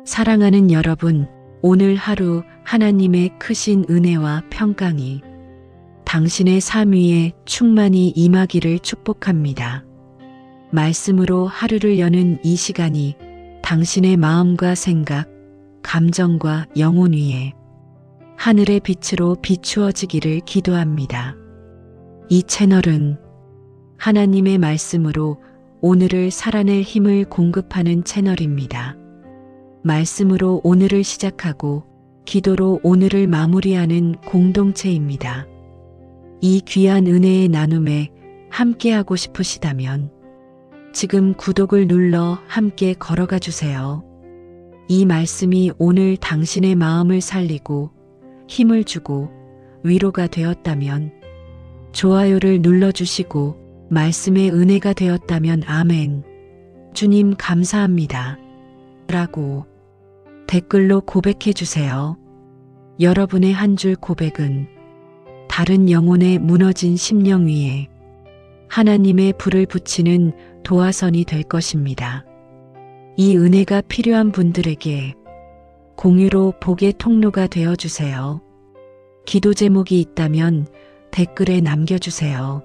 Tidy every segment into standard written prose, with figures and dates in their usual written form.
사랑하는 여러분, 오늘 하루 하나님의 크신 은혜와 평강이 당신의 삶 위에 충만히 임하기를 축복합니다. 말씀으로 하루를 여는 이 시간이 당신의 마음과 생각, 감정과 영혼 위에 하늘의 빛으로 비추어지기를 기도합니다. 이 채널은 하나님의 말씀으로 오늘을 살아낼 힘을 공급하는 채널입니다. 말씀으로 오늘을 시작하고 기도로 오늘을 마무리하는 공동체입니다. 이 귀한 은혜의 나눔에 함께하고 싶으시다면 지금 구독을 눌러 함께 걸어가 주세요. 이 말씀이 오늘 당신의 마음을 살리고 힘을 주고 위로가 되었다면 좋아요를 눌러주시고 말씀의 은혜가 되었다면 아멘. 주님 감사합니다. 라고 댓글로 고백해 주세요. 여러분의 한 줄 고백은 다른 영혼의 무너진 심령 위에 하나님의 불을 붙이는 도화선이 될 것입니다. 이 은혜가 필요한 분들에게 공유로 복의 통로가 되어 주세요. 기도 제목이 있다면 댓글에 남겨주세요.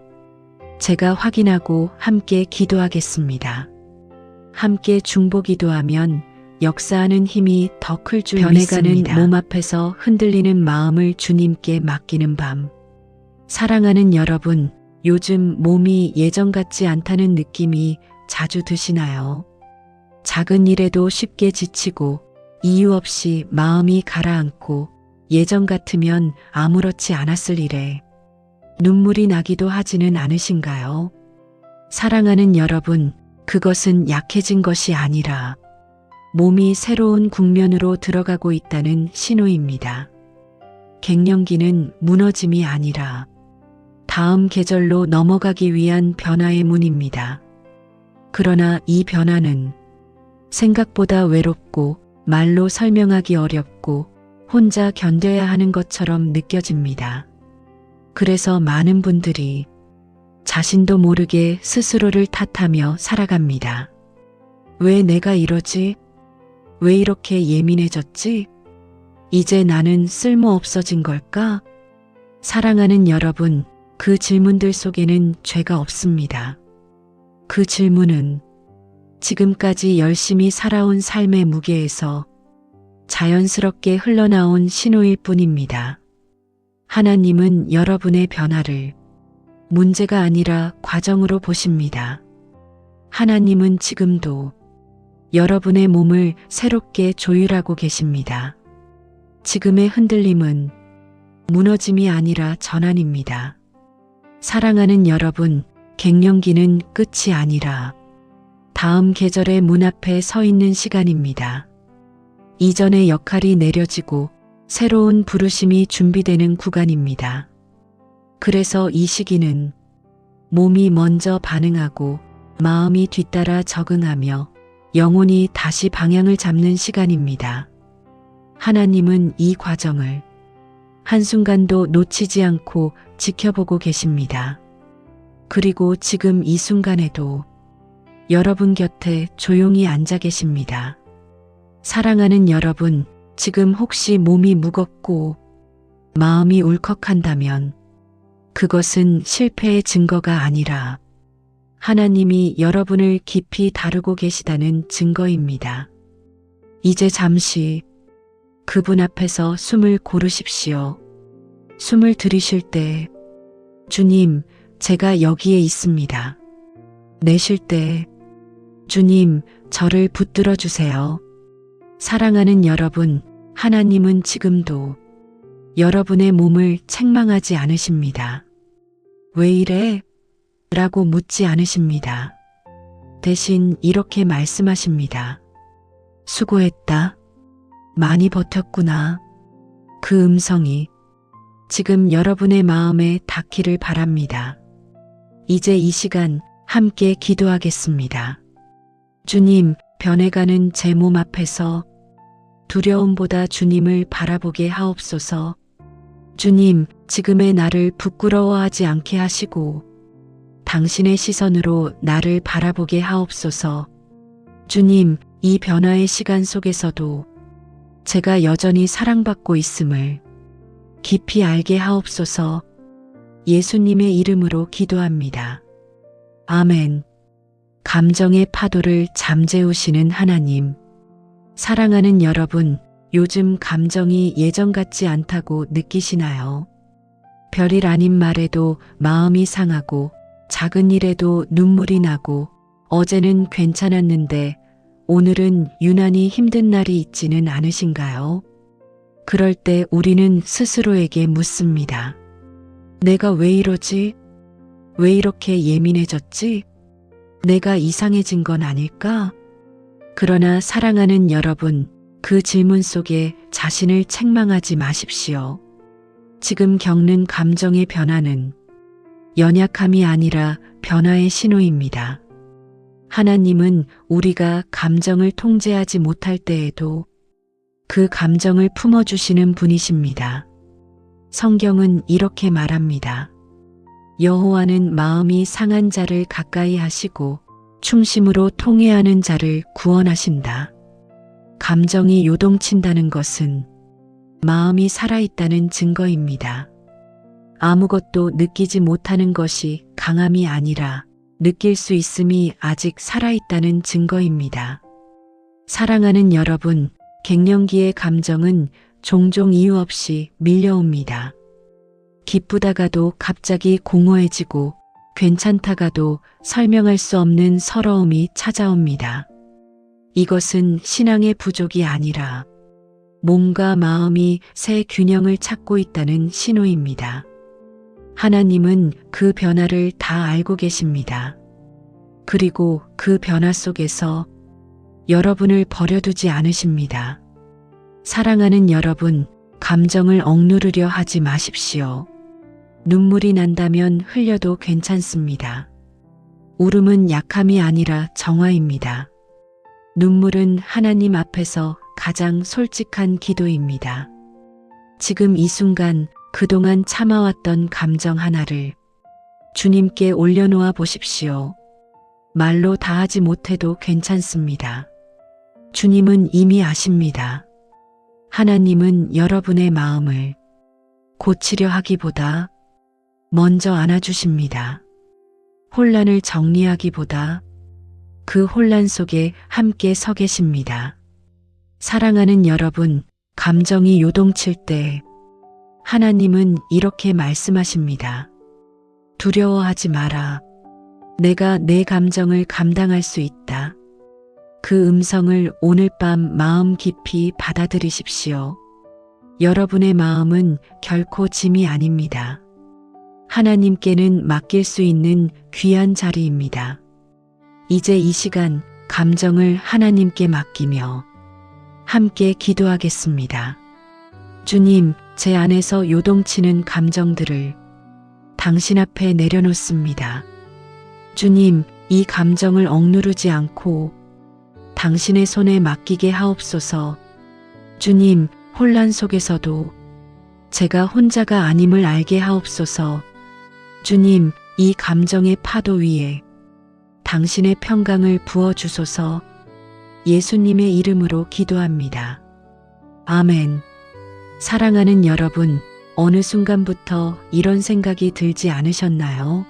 제가 확인하고 함께 기도하겠습니다. 함께 중보 기도하면 역사하는 힘이 더 클 줄 믿습니다. 변해가는 몸 앞에서 흔들리는 마음을 주님께 맡기는 밤. 사랑하는 여러분, 요즘 몸이 예전 같지 않다는 느낌이 자주 드시나요? 작은 일에도 쉽게 지치고 이유 없이 마음이 가라앉고 예전 같으면 아무렇지 않았을 일에 눈물이 나기도 하지는 않으신가요? 사랑하는 여러분, 그것은 약해진 것이 아니라 몸이 새로운 국면으로 들어가고 있다는 신호입니다. 갱년기는 무너짐이 아니라 다음 계절로 넘어가기 위한 변화의 문입니다. 그러나 이 변화는 생각보다 외롭고 말로 설명하기 어렵고 혼자 견뎌야 하는 것처럼 느껴집니다. 그래서 많은 분들이 자신도 모르게 스스로를 탓하며 살아갑니다. 왜 내가 이러지? 왜 이렇게 예민해졌지? 이제 나는 쓸모없어진 걸까? 사랑하는 여러분, 그 질문들 속에는 죄가 없습니다. 그 질문은 지금까지 열심히 살아온 삶의 무게에서 자연스럽게 흘러나온 신호일 뿐입니다. 하나님은 여러분의 변화를 문제가 아니라 과정으로 보십니다. 하나님은 지금도 여러분의 몸을 새롭게 조율하고 계십니다. 지금의 흔들림은 무너짐이 아니라 전환입니다. 사랑하는 여러분, 갱년기는 끝이 아니라 다음 계절의 문 앞에 서 있는 시간입니다. 이전의 역할이 내려지고 새로운 부르심이 준비되는 구간입니다. 그래서 이 시기는 몸이 먼저 반응하고 마음이 뒤따라 적응하며 영혼이 다시 방향을 잡는 시간입니다. 하나님은 이 과정을 한순간도 놓치지 않고 지켜보고 계십니다. 그리고 지금 이 순간에도 여러분 곁에 조용히 앉아 계십니다. 사랑하는 여러분, 지금 혹시 몸이 무겁고 마음이 울컥한다면 그것은 실패의 증거가 아니라 하나님이 여러분을 깊이 다루고 계시다는 증거입니다. 이제 잠시 그분 앞에서 숨을 고르십시오. 숨을 들이쉴 때 주님, 제가 여기에 있습니다. 내쉴 때 주님, 저를 붙들어 주세요. 사랑하는 여러분, 하나님은 지금도 여러분의 몸을 책망하지 않으십니다. 왜 이래? 라고 묻지 않으십니다. 대신 이렇게 말씀하십니다. 수고했다. 많이 버텼구나. 그 음성이 지금 여러분의 마음에 닿기를 바랍니다. 이제 이 시간 함께 기도하겠습니다. 주님, 변해가는 제 몸 앞에서 두려움보다 주님을 바라보게 하옵소서. 주님, 지금의 나를 부끄러워하지 않게 하시고 당신의 시선으로 나를 바라보게 하옵소서. 주님, 이 변화의 시간 속에서도 제가 여전히 사랑받고 있음을 깊이 알게 하옵소서. 예수님의 이름으로 기도합니다. 아멘. 감정의 파도를 잠재우시는 하나님. 사랑하는 여러분, 요즘 감정이 예전 같지 않다고 느끼시나요? 별일 아닌 말에도 마음이 상하고 작은 일에도 눈물이 나고 어제는 괜찮았는데 오늘은 유난히 힘든 날이 있지는 않으신가요? 그럴 때 우리는 스스로에게 묻습니다. 내가 왜 이러지? 왜 이렇게 예민해졌지? 내가 이상해진 건 아닐까? 그러나 사랑하는 여러분, 그 질문 속에 자신을 책망하지 마십시오. 지금 겪는 감정의 변화는 연약함이 아니라 변화의 신호입니다. 하나님은 우리가 감정을 통제하지 못할 때에도 그 감정을 품어주시는 분이십니다. 성경은 이렇게 말합니다. 여호와는 마음이 상한 자를 가까이 하시고 충심으로 통회하는 자를 구원하신다. 감정이 요동친다는 것은 마음이 살아있다는 증거입니다. 아무것도 느끼지 못하는 것이 강함이 아니라 느낄 수 있음이 아직 살아있다는 증거입니다. 사랑하는 여러분, 갱년기의 감정은 종종 이유 없이 밀려옵니다. 기쁘다가도 갑자기 공허해지고 괜찮다가도 설명할 수 없는 서러움이 찾아옵니다. 이것은 신앙의 부족이 아니라 몸과 마음이 새 균형을 찾고 있다는 신호입니다. 하나님은 그 변화를 다 알고 계십니다. 그리고 그 변화 속에서 여러분을 버려두지 않으십니다. 사랑하는 여러분, 감정을 억누르려 하지 마십시오. 눈물이 난다면 흘려도 괜찮습니다. 울음은 약함이 아니라 정화입니다. 눈물은 하나님 앞에서 가장 솔직한 기도입니다. 지금 이 순간 그동안 참아왔던 감정 하나를 주님께 올려놓아 보십시오. 말로 다 하지 못해도 괜찮습니다. 주님은 이미 아십니다. 하나님은 여러분의 마음을 고치려 하기보다 먼저 안아주십니다. 혼란을 정리하기보다 그 혼란 속에 함께 서 계십니다. 사랑하는 여러분, 감정이 요동칠 때 하나님은 이렇게 말씀하십니다. 두려워하지 마라. 내가 내 감정을 감당할 수 있다. 그 음성을 오늘 밤 마음 깊이 받아들이십시오. 여러분의 마음은 결코 짐이 아닙니다. 하나님께는 맡길 수 있는 귀한 자리입니다. 이제 이 시간 감정을 하나님께 맡기며 함께 기도하겠습니다. 주님, 제 안에서 요동치는 감정들을 당신 앞에 내려놓습니다. 주님, 이 감정을 억누르지 않고 당신의 손에 맡기게 하옵소서. 주님, 혼란 속에서도 제가 혼자가 아님을 알게 하옵소서. 주님, 이 감정의 파도 위에 당신의 평강을 부어주소서. 예수님의 이름으로 기도합니다. 아멘. 사랑하는 여러분, 어느 순간부터 이런 생각이 들지 않으셨나요?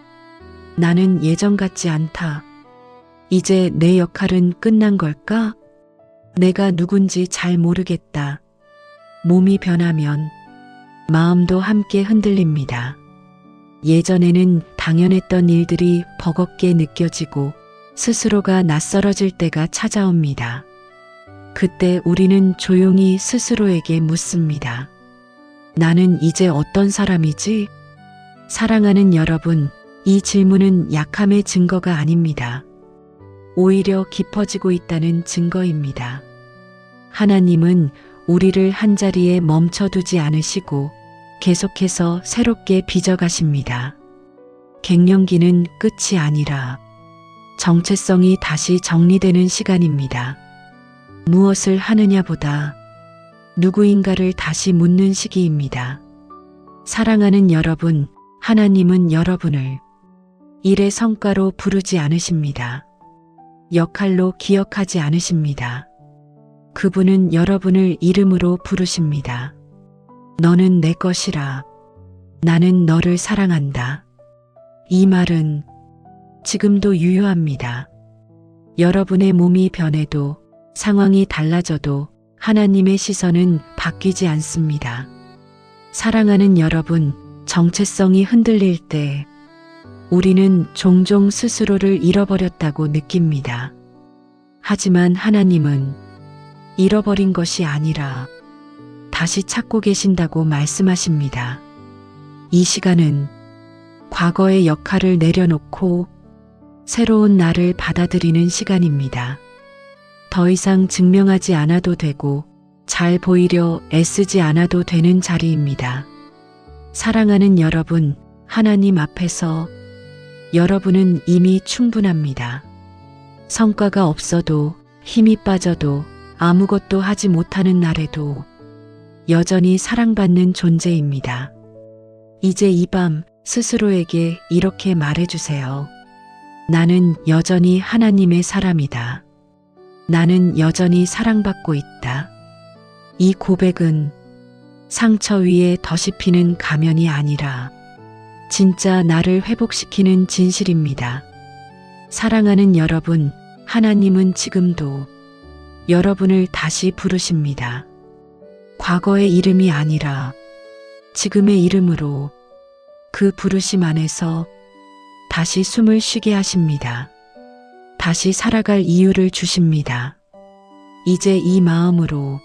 나는 예전 같지 않다. 이제 내 역할은 끝난 걸까? 내가 누군지 잘 모르겠다. 몸이 변하면 마음도 함께 흔들립니다. 예전에는 당연했던 일들이 버겁게 느껴지고 스스로가 낯설어질 때가 찾아옵니다. 그때 우리는 조용히 스스로에게 묻습니다. 나는 이제 어떤 사람이지? 사랑하는 여러분, 이 질문은 약함의 증거가 아닙니다. 오히려 깊어지고 있다는 증거입니다. 하나님은 우리를 한자리에 멈춰두지 않으시고 계속해서 새롭게 빚어가십니다. 갱년기는 끝이 아니라 정체성이 다시 정리되는 시간입니다. 무엇을 하느냐보다 누구인가를 다시 묻는 시기입니다. 사랑하는 여러분, 하나님은 여러분을 일의 성과로 부르지 않으십니다. 역할로 기억하지 않으십니다. 그분은 여러분을 이름으로 부르십니다. 너는 내 것이라. 나는 너를 사랑한다. 이 말은 지금도 유효합니다. 여러분의 몸이 변해도 상황이 달라져도 하나님의 시선은 바뀌지 않습니다. 사랑하는 여러분, 정체성이 흔들릴 때 우리는 종종 스스로를 잃어버렸다고 느낍니다. 하지만 하나님은 잃어버린 것이 아니라 다시 찾고 계신다고 말씀하십니다. 이 시간은 과거의 역할을 내려놓고 새로운 나를 받아들이는 시간입니다. 더 이상 증명하지 않아도 되고 잘 보이려 애쓰지 않아도 되는 자리입니다. 사랑하는 여러분, 하나님 앞에서 여러분은 이미 충분합니다. 성과가 없어도 힘이 빠져도 아무것도 하지 못하는 날에도 여전히 사랑받는 존재입니다. 이제 이 밤 스스로에게 이렇게 말해주세요. 나는 여전히 하나님의 사람이다. 나는 여전히 사랑받고 있다. 이 고백은 상처 위에 덧입히는 가면이 아니라 진짜 나를 회복시키는 진실입니다. 사랑하는 여러분, 하나님은 지금도 여러분을 다시 부르십니다. 과거의 이름이 아니라 지금의 이름으로 그 부르심 안에서 다시 숨을 쉬게 하십니다. 다시 살아갈 이유를 주십니다. 이제 이 마음으로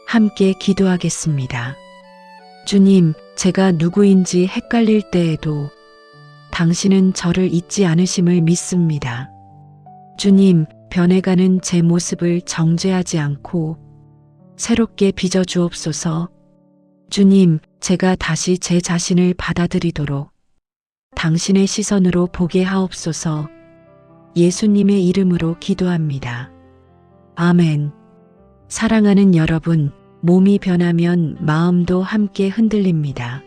함께 기도하겠습니다. 주님, 제가 누구인지 헷갈릴 때에도 당신은 저를 잊지 않으심을 믿습니다. 주님, 변해가는 제 모습을 정죄하지 않고 새롭게 빚어주옵소서. 주님, 제가 다시 제 자신을 받아들이도록 당신의 시선으로 보게 하옵소서. 예수님의 이름으로 기도합니다. 아멘. 사랑하는 여러분, 몸이 변하면 마음도 함께 흔들립니다.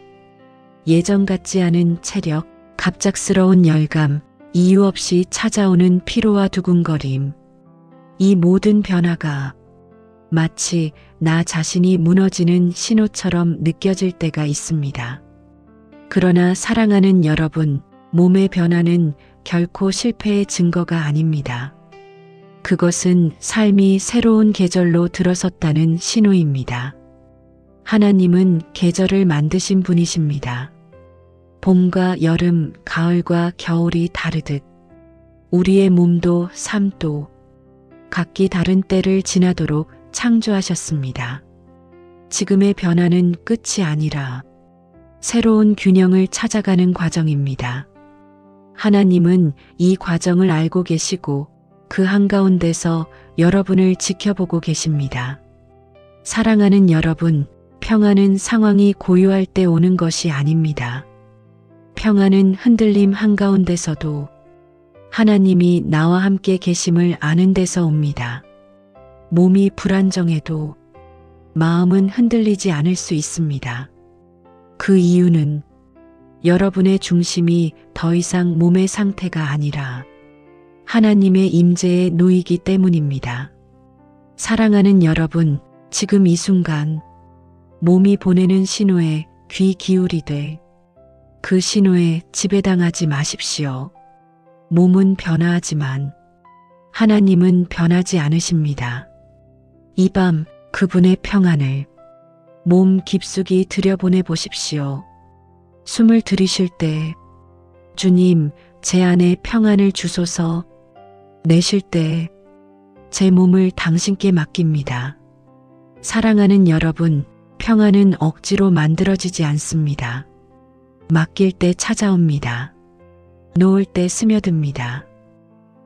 예전 같지 않은 체력, 갑작스러운 열감, 이유 없이 찾아오는 피로와 두근거림. 이 모든 변화가 마치 나 자신이 무너지는 신호처럼 느껴질 때가 있습니다. 그러나 사랑하는 여러분, 몸의 변화는 결코 실패의 증거가 아닙니다. 그것은 삶이 새로운 계절로 들어섰다는 신호입니다. 하나님은 계절을 만드신 분이십니다. 봄과 여름, 가을과 겨울이 다르듯 우리의 몸도 삶도 각기 다른 때를 지나도록 창조하셨습니다. 지금의 변화는 끝이 아니라 새로운 균형을 찾아가는 과정입니다. 하나님은 이 과정을 알고 계시고 그 한가운데서 여러분을 지켜보고 계십니다. 사랑하는 여러분, 평안은 상황이 고요할 때 오는 것이 아닙니다. 평안은 흔들림 한가운데서도 하나님이 나와 함께 계심을 아는 데서 옵니다. 몸이 불안정해도 마음은 흔들리지 않을 수 있습니다. 그 이유는 여러분의 중심이 더 이상 몸의 상태가 아니라 하나님의 임재에 놓이기 때문입니다. 사랑하는 여러분, 지금 이 순간 몸이 보내는 신호에 귀 기울이되 그 신호에 지배당하지 마십시오. 몸은 변화하지만 하나님은 변하지 않으십니다. 이 밤 그분의 평안을 몸 깊숙이 들여보내 보십시오. 숨을 들이쉴 때 주님, 제 안에 평안을 주소서. 내쉴 때 제 몸을 당신께 맡깁니다. 사랑하는 여러분, 평안은 억지로 만들어지지 않습니다. 맡길 때 찾아옵니다. 놓을 때 스며듭니다.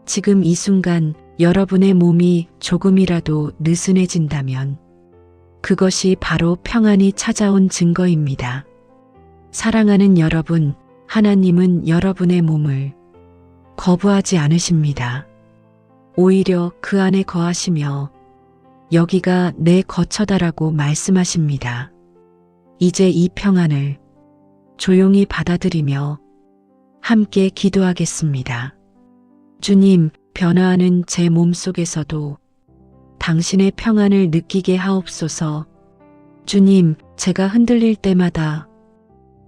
지금 이 순간 여러분의 몸이 조금이라도 느슨해진다면 그것이 바로 평안이 찾아온 증거입니다. 사랑하는 여러분, 하나님은 여러분의 몸을 거부하지 않으십니다. 오히려 그 안에 거하시며 여기가 내 거처다라고 말씀하십니다. 이제 이 평안을 조용히 받아들이며 함께 기도하겠습니다. 주님, 변화하는 제 몸 속에서도 당신의 평안을 느끼게 하옵소서. 주님, 제가 흔들릴 때마다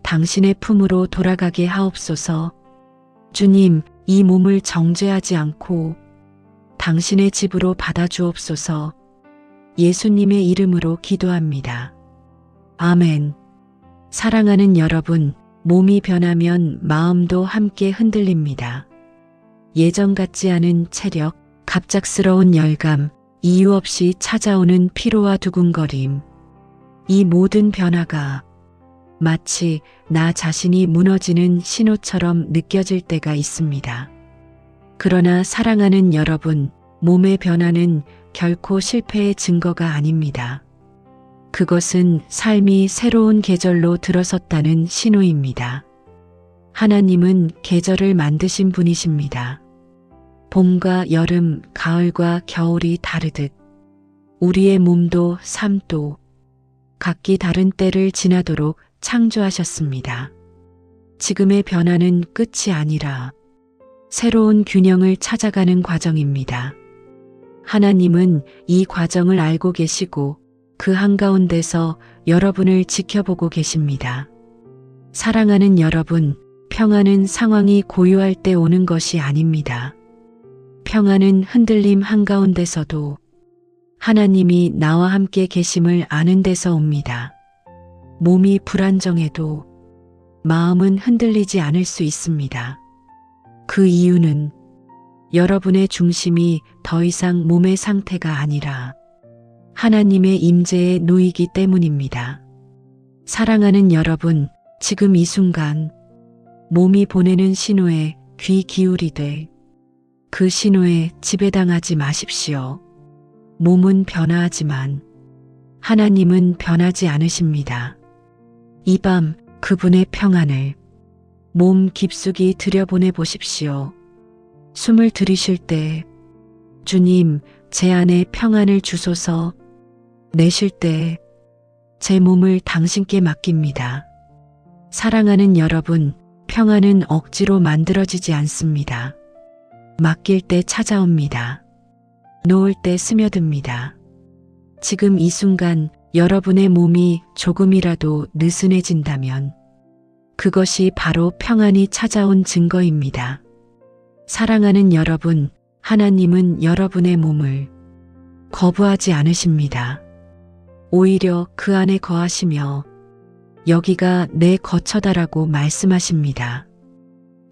당신의 품으로 돌아가게 하옵소서. 주님, 이 몸을 정죄하지 않고 당신의 집으로 받아주옵소서. 예수님의 이름으로 기도합니다. 아멘. 사랑하는 여러분, 몸이 변하면 마음도 함께 흔들립니다. 예전 같지 않은 체력, 갑작스러운 열감, 이유 없이 찾아오는 피로와 두근거림. 이 모든 변화가 마치 나 자신이 무너지는 신호처럼 느껴질 때가 있습니다. 그러나 사랑하는 여러분, 몸의 변화는 결코 실패의 증거가 아닙니다. 그것은 삶이 새로운 계절로 들어섰다는 신호입니다. 하나님은 계절을 만드신 분이십니다. 봄과 여름, 가을과 겨울이 다르듯 우리의 몸도 삶도 각기 다른 때를 지나도록 창조하셨습니다. 지금의 변화는 끝이 아니라 새로운 균형을 찾아가는 과정입니다. 하나님은 이 과정을 알고 계시고 그 한가운데서 여러분을 지켜보고 계십니다. 사랑하는 여러분, 평안은 상황이 고요할 때 오는 것이 아닙니다. 평안은 흔들림 한가운데서도 하나님이 나와 함께 계심을 아는 데서 옵니다. 몸이 불안정해도 마음은 흔들리지 않을 수 있습니다. 그 이유는 여러분의 중심이 더 이상 몸의 상태가 아니라 하나님의 임재에 놓이기 때문입니다. 사랑하는 여러분, 지금 이 순간 몸이 보내는 신호에 귀 기울이되 그 신호에 지배당하지 마십시오. 몸은 변화하지만 하나님은 변하지 않으십니다. 이 밤 그분의 평안을 몸 깊숙이 들여보내 보십시오. 숨을 들이쉴 때 주님, 제 안에 평안을 주소서. 내쉴 때 제 몸을 당신께 맡깁니다. 사랑하는 여러분, 평안은 억지로 만들어지지 않습니다. 맡길 때 찾아옵니다. 놓을 때 스며듭니다. 지금 이 순간 여러분의 몸이 조금이라도 느슨해진다면 그것이 바로 평안이 찾아온 증거입니다. 사랑하는 여러분, 하나님은 여러분의 몸을 거부하지 않으십니다. 오히려 그 안에 거하시며 여기가 내 거처다라고 말씀하십니다.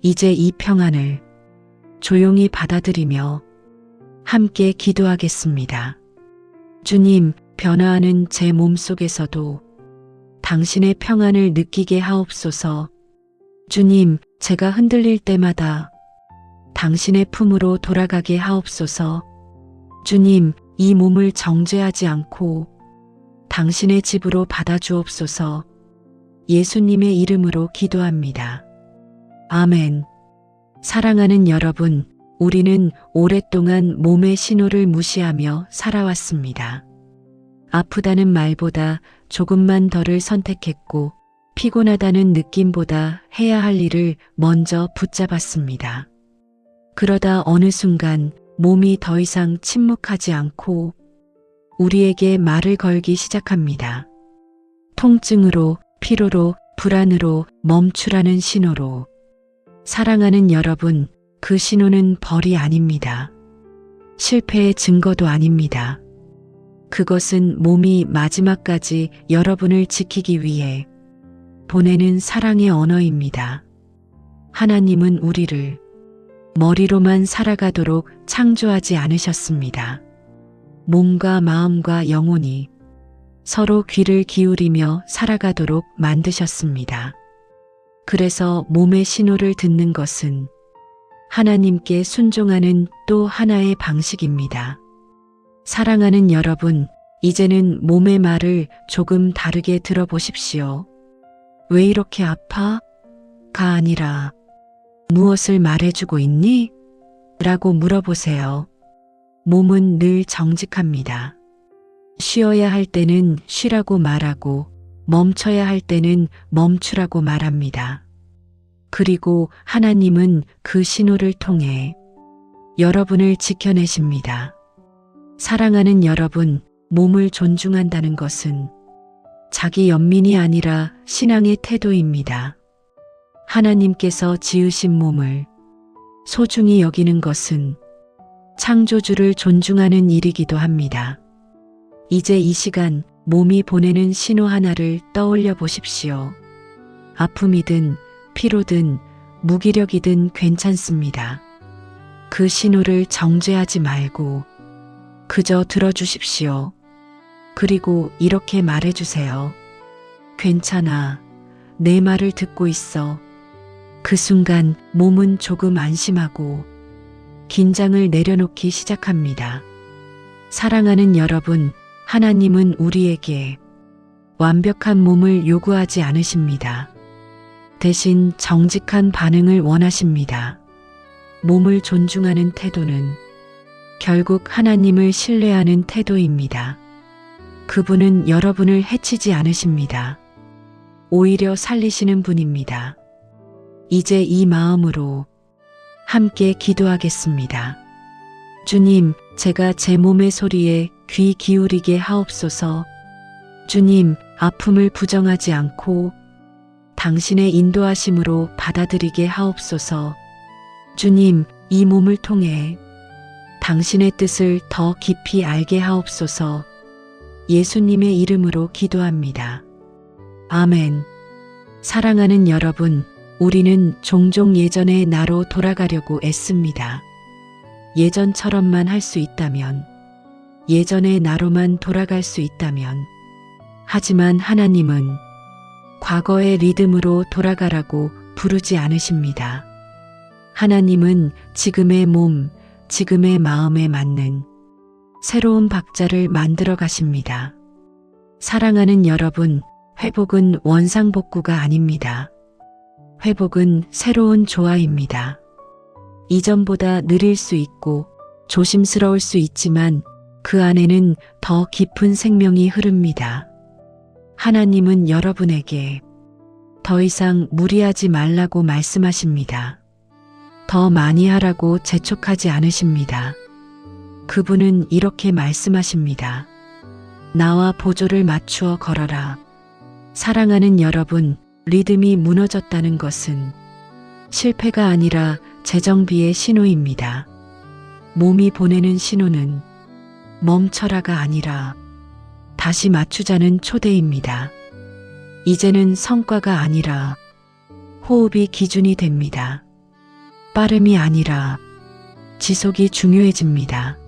이제 이 평안을 조용히 받아들이며 함께 기도하겠습니다. 주님, 변화하는 제 몸속에서도 당신의 평안을 느끼게 하옵소서. 주님, 제가 흔들릴 때마다 당신의 품으로 돌아가게 하옵소서. 주님, 이 몸을 정죄하지 않고 당신의 집으로 받아주옵소서. 예수님의 이름으로 기도합니다. 아멘. 사랑하는 여러분, 우리는 오랫동안 몸의 신호를 무시하며 살아왔습니다. 아프다는 말보다 조금만 덜을 선택했고 피곤하다는 느낌보다 해야 할 일을 먼저 붙잡았습니다. 그러다 어느 순간 몸이 더 이상 침묵하지 않고 우리에게 말을 걸기 시작합니다. 통증으로, 피로로, 불안으로, 멈추라는 신호로. 사랑하는 여러분, 그 신호는 벌이 아닙니다. 실패의 증거도 아닙니다. 그것은 몸이 마지막까지 여러분을 지키기 위해 보내는 사랑의 언어입니다. 하나님은 우리를 머리로만 살아가도록 창조하지 않으셨습니다. 몸과 마음과 영혼이 서로 귀를 기울이며 살아가도록 만드셨습니다. 그래서 몸의 신호를 듣는 것은 하나님께 순종하는 또 하나의 방식입니다. 사랑하는 여러분, 이제는 몸의 말을 조금 다르게 들어보십시오. 왜 이렇게 아파? 가 아니라 무엇을 말해주고 있니? 라고 물어보세요. 몸은 늘 정직합니다. 쉬어야 할 때는 쉬라고 말하고 멈춰야 할 때는 멈추라고 말합니다. 그리고 하나님은 그 신호를 통해 여러분을 지켜내십니다. 사랑하는 여러분, 몸을 존중한다는 것은 자기 연민이 아니라 신앙의 태도입니다. 하나님께서 지으신 몸을 소중히 여기는 것은 창조주를 존중하는 일이기도 합니다. 이제 이 시간 몸이 보내는 신호 하나를 떠올려 보십시오. 아픔이든 피로든 무기력이든 괜찮습니다. 그 신호를 정죄하지 말고 그저 들어주십시오. 그리고 이렇게 말해주세요. 괜찮아. 내 말을 듣고 있어. 그 순간 몸은 조금 안심하고 긴장을 내려놓기 시작합니다. 사랑하는 여러분, 하나님은 우리에게 완벽한 몸을 요구하지 않으십니다. 대신 정직한 반응을 원하십니다. 몸을 존중하는 태도는 결국 하나님을 신뢰하는 태도입니다. 그분은 여러분을 해치지 않으십니다. 오히려 살리시는 분입니다. 이제 이 마음으로 함께 기도하겠습니다. 주님, 제가 제 몸의 소리에 귀 기울이게 하옵소서. 주님, 아픔을 부정하지 않고 당신의 인도하심으로 받아들이게 하옵소서. 주님, 이 몸을 통해 당신의 뜻을 더 깊이 알게 하옵소서. 예수님의 이름으로 기도합니다. 아멘. 사랑하는 여러분, 우리는 종종 예전의 나로 돌아가려고 애씁니다. 예전처럼만 할 수 있다면, 예전의 나로만 돌아갈 수 있다면, 하지만 하나님은 과거의 리듬으로 돌아가라고 부르지 않으십니다. 하나님은 지금의 몸, 지금의 마음에 맞는 새로운 박자를 만들어 가십니다. 사랑하는 여러분, 회복은 원상복구가 아닙니다. 회복은 새로운 조화입니다. 이전보다 느릴 수 있고 조심스러울 수 있지만 그 안에는 더 깊은 생명이 흐릅니다. 하나님은 여러분에게 더 이상 무리하지 말라고 말씀하십니다. 더 많이 하라고 재촉하지 않으십니다. 그분은 이렇게 말씀하십니다. 나와 보조를 맞추어 걸어라. 사랑하는 여러분, 리듬이 무너졌다는 것은 실패가 아니라 재정비의 신호입니다. 몸이 보내는 신호는 멈춰라가 아니라 다시 맞추자는 초대입니다. 이제는 성과가 아니라 호흡이 기준이 됩니다. 빠름이 아니라 지속이 중요해집니다.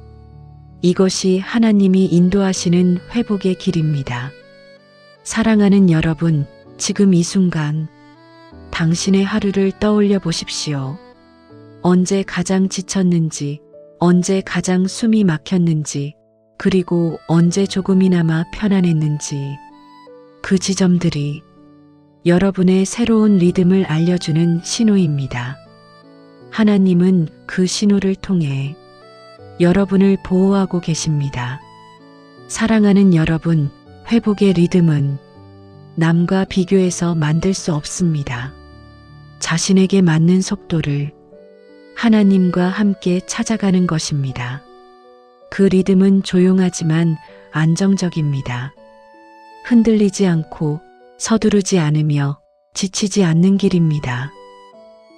이것이 하나님이 인도하시는 회복의 길입니다. 사랑하는 여러분, 지금 이 순간 당신의 하루를 떠올려 보십시오. 언제 가장 지쳤는지, 언제 가장 숨이 막혔는지, 그리고 언제 조금이나마 편안했는지, 그 지점들이 여러분의 새로운 리듬을 알려주는 신호입니다. 하나님은 그 신호를 통해 여러분을 보호하고 계십니다. 사랑하는 여러분, 회복의 리듬은 남과 비교해서 만들 수 없습니다. 자신에게 맞는 속도를 하나님과 함께 찾아가는 것입니다. 그 리듬은 조용하지만 안정적입니다. 흔들리지 않고 서두르지 않으며 지치지 않는 길입니다.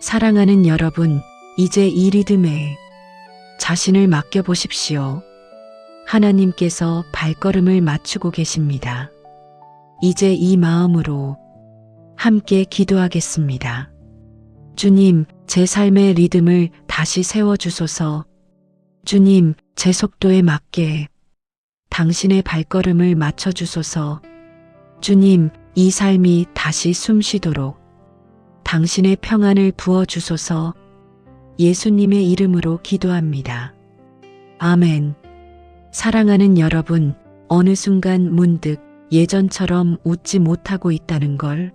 사랑하는 여러분, 이제 이 리듬에 자신을 맡겨보십시오. 하나님께서 발걸음을 맞추고 계십니다. 이제 이 마음으로 함께 기도하겠습니다. 주님, 제 삶의 리듬을 다시 세워주소서. 주님, 제 속도에 맞게 당신의 발걸음을 맞춰주소서. 주님, 이 삶이 다시 숨쉬도록 당신의 평안을 부어주소서. 예수님의 이름으로 기도합니다. 아멘. 사랑하는 여러분, 어느 순간 문득 예전처럼 웃지 못하고 있다는 걸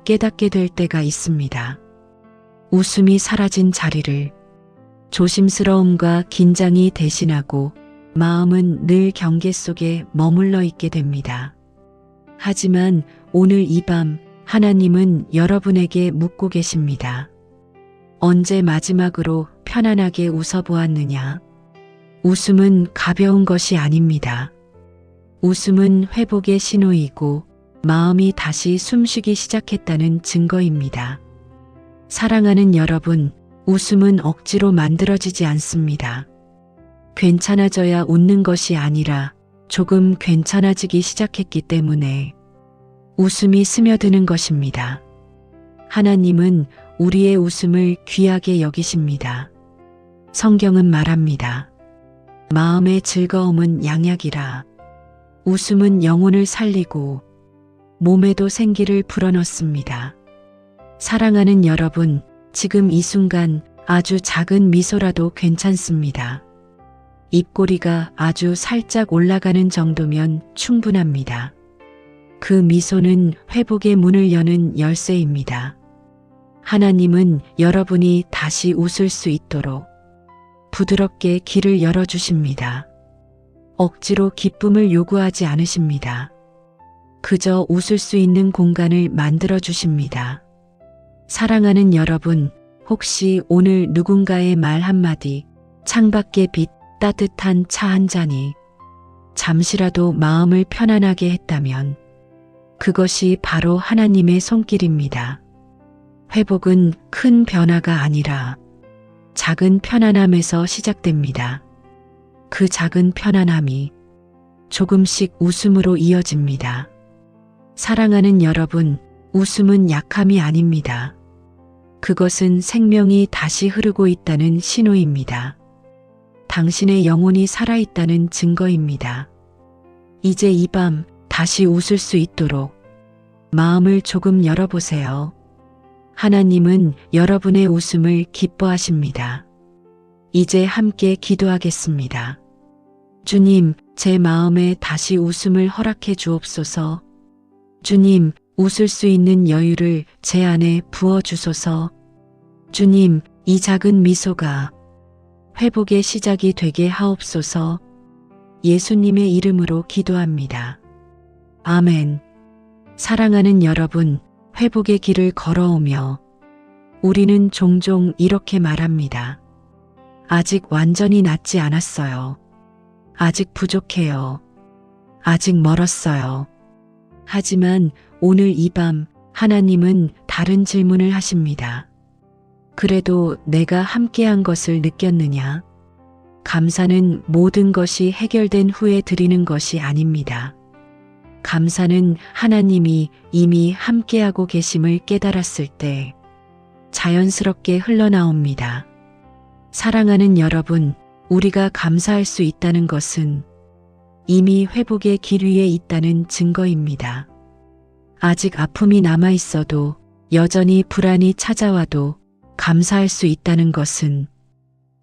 깨닫게 될 때가 있습니다. 웃음이 사라진 자리를 조심스러움과 긴장이 대신하고 마음은 늘 경계 속에 머물러 있게 됩니다. 하지만 오늘 이 밤 하나님은 여러분에게 묻고 계십니다. 언제 마지막으로 편안하게 웃어보았느냐? 웃음은 가벼운 것이 아닙니다. 웃음은 회복의 신호이고 마음이 다시 숨쉬기 시작했다는 증거입니다. 사랑하는 여러분, 웃음은 억지로 만들어지지 않습니다. 괜찮아져야 웃는 것이 아니라 조금 괜찮아지기 시작했기 때문에 웃음이 스며드는 것입니다. 하나님은 우리의 웃음을 귀하게 여기십니다. 성경은 말합니다. 마음의 즐거움은 양약이라. 웃음은 영혼을 살리고 몸에도 생기를 불어넣습니다. 사랑하는 여러분, 지금 이 순간 아주 작은 미소라도 괜찮습니다. 입꼬리가 아주 살짝 올라가는 정도면 충분합니다. 그 미소는 회복의 문을 여는 열쇠입니다. 하나님은 여러분이 다시 웃을 수 있도록 부드럽게 길을 열어주십니다. 억지로 기쁨을 요구하지 않으십니다. 그저 웃을 수 있는 공간을 만들어 주십니다. 사랑하는 여러분, 혹시 오늘 누군가의 말 한마디, 창밖의 빛, 따뜻한 차 한 잔이 잠시라도 마음을 편안하게 했다면 그것이 바로 하나님의 손길입니다. 회복은 큰 변화가 아니라 작은 편안함에서 시작됩니다. 그 작은 편안함이 조금씩 웃음으로 이어집니다. 사랑하는 여러분, 웃음은 약함이 아닙니다. 그것은 생명이 다시 흐르고 있다는 신호입니다. 당신의 영혼이 살아있다는 증거입니다. 이제 이 밤 다시 웃을 수 있도록 마음을 조금 열어보세요. 하나님은 여러분의 웃음을 기뻐하십니다. 이제 함께 기도하겠습니다. 주님, 제 마음에 다시 웃음을 허락해 주옵소서. 주님, 웃을 수 있는 여유를 제 안에 부어 주소서. 주님, 이 작은 미소가 회복의 시작이 되게 하옵소서. 예수님의 이름으로 기도합니다. 아멘. 사랑하는 여러분, 회복의 길을 걸어오며 우리는 종종 이렇게 말합니다. 아직 완전히 낫지 않았어요. 아직 부족해요. 아직 멀었어요. 하지만 오늘 이 밤 하나님은 다른 질문을 하십니다. 그래도 내가 함께한 것을 느꼈느냐? 감사는 모든 것이 해결된 후에 드리는 것이 아닙니다. 감사는 하나님이 이미 함께하고 계심을 깨달았을 때 자연스럽게 흘러나옵니다. 사랑하는 여러분, 우리가 감사할 수 있다는 것은 이미 회복의 길 위에 있다는 증거입니다. 아직 아픔이 남아 있어도, 여전히 불안이 찾아와도 감사할 수 있다는 것은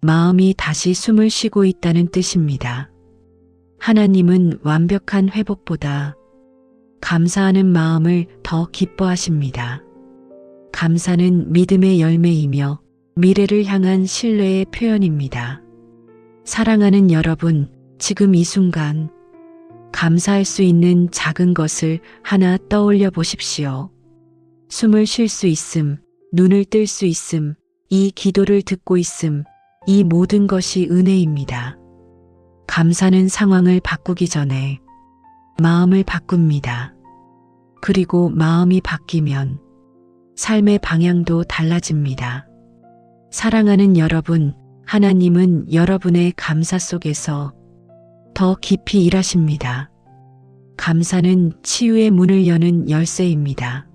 마음이 다시 숨을 쉬고 있다는 뜻입니다. 하나님은 완벽한 회복보다 감사하는 마음을 더 기뻐하십니다. 감사는 믿음의 열매이며 미래를 향한 신뢰의 표현입니다. 사랑하는 여러분, 지금 이 순간 감사할 수 있는 작은 것을 하나 떠올려 보십시오. 숨을 쉴 수 있음, 눈을 뜰 수 있음, 이 기도를 듣고 있음, 이 모든 것이 은혜입니다. 감사는 상황을 바꾸기 전에 마음을 바꿉니다. 그리고 마음이 바뀌면 삶의 방향도 달라집니다. 사랑하는 여러분, 하나님은 여러분의 감사 속에서 더 깊이 일하십니다. 감사는 치유의 문을 여는 열쇠입니다.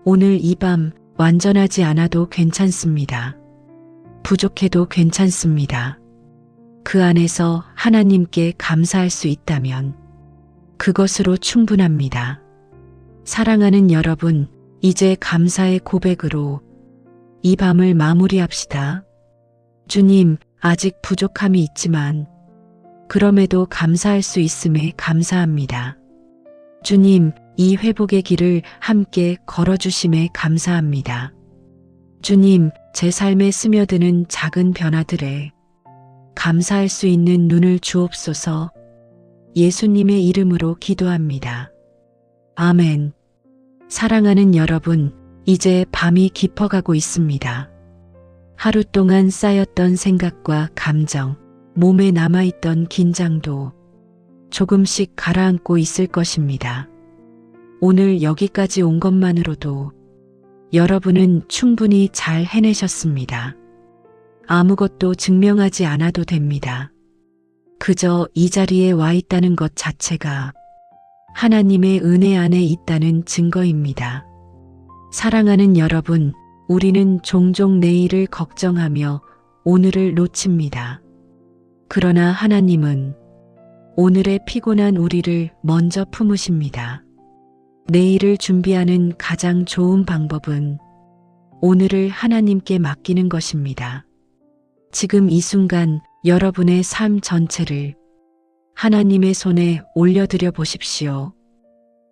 오늘 이 밤 완전하지 않아도 괜찮습니다. 부족해도 괜찮습니다. 그 안에서 하나님께 감사할 수 있다면 그것으로 충분합니다. 사랑하는 여러분, 이제 감사의 고백으로 이 밤을 마무리합시다. 주님, 아직 부족함이 있지만 그럼에도 감사할 수 있음에 감사합니다. 주님, 이 회복의 길을 함께 걸어주심에 감사합니다. 주님, 제 삶에 스며드는 작은 변화들에 감사할 수 있는 눈을 주옵소서. 예수님의 이름으로 기도합니다. 아멘. 사랑하는 여러분, 이제 밤이 깊어가고 있습니다. 하루 동안 쌓였던 생각과 감정, 몸에 남아있던 긴장도 조금씩 가라앉고 있을 것입니다. 오늘 여기까지 온 것만으로도 여러분은 충분히 잘 해내셨습니다. 아무것도 증명하지 않아도 됩니다. 그저 이 자리에 와 있다는 것 자체가 하나님의 은혜 안에 있다는 증거입니다. 사랑하는 여러분, 우리는 종종 내일을 걱정하며 오늘을 놓칩니다. 그러나 하나님은 오늘의 피곤한 우리를 먼저 품으십니다. 내일을 준비하는 가장 좋은 방법은 오늘을 하나님께 맡기는 것입니다. 지금 이 순간 여러분의 삶 전체를 하나님의 손에 올려드려 보십시오.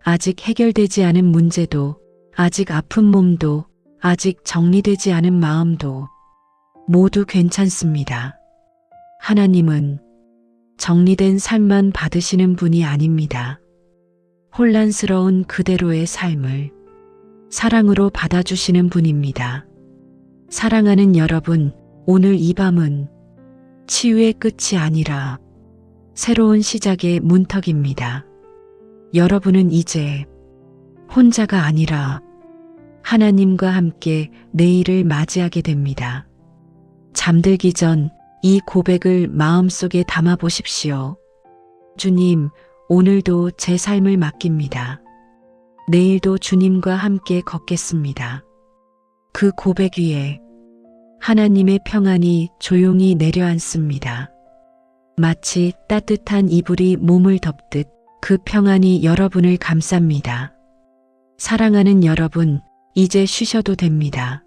아직 해결되지 않은 문제도, 아직 아픈 몸도, 아직 정리되지 않은 마음도 모두 괜찮습니다. 하나님은 정리된 삶만 받으시는 분이 아닙니다. 혼란스러운 그대로의 삶을 사랑으로 받아주시는 분입니다. 사랑하는 여러분, 오늘 이 밤은 치유의 끝이 아니라 새로운 시작의 문턱입니다. 여러분은 이제 혼자가 아니라 하나님과 함께 내일을 맞이하게 됩니다. 잠들기 전 이 고백을 마음속에 담아 보십시오. 주님, 오늘도 제 삶을 맡깁니다. 내일도 주님과 함께 걷겠습니다. 그 고백 위에 하나님의 평안이 조용히 내려앉습니다. 마치 따뜻한 이불이 몸을 덮듯 그 평안이 여러분을 감쌉니다. 사랑하는 여러분, 이제 쉬셔도 됩니다.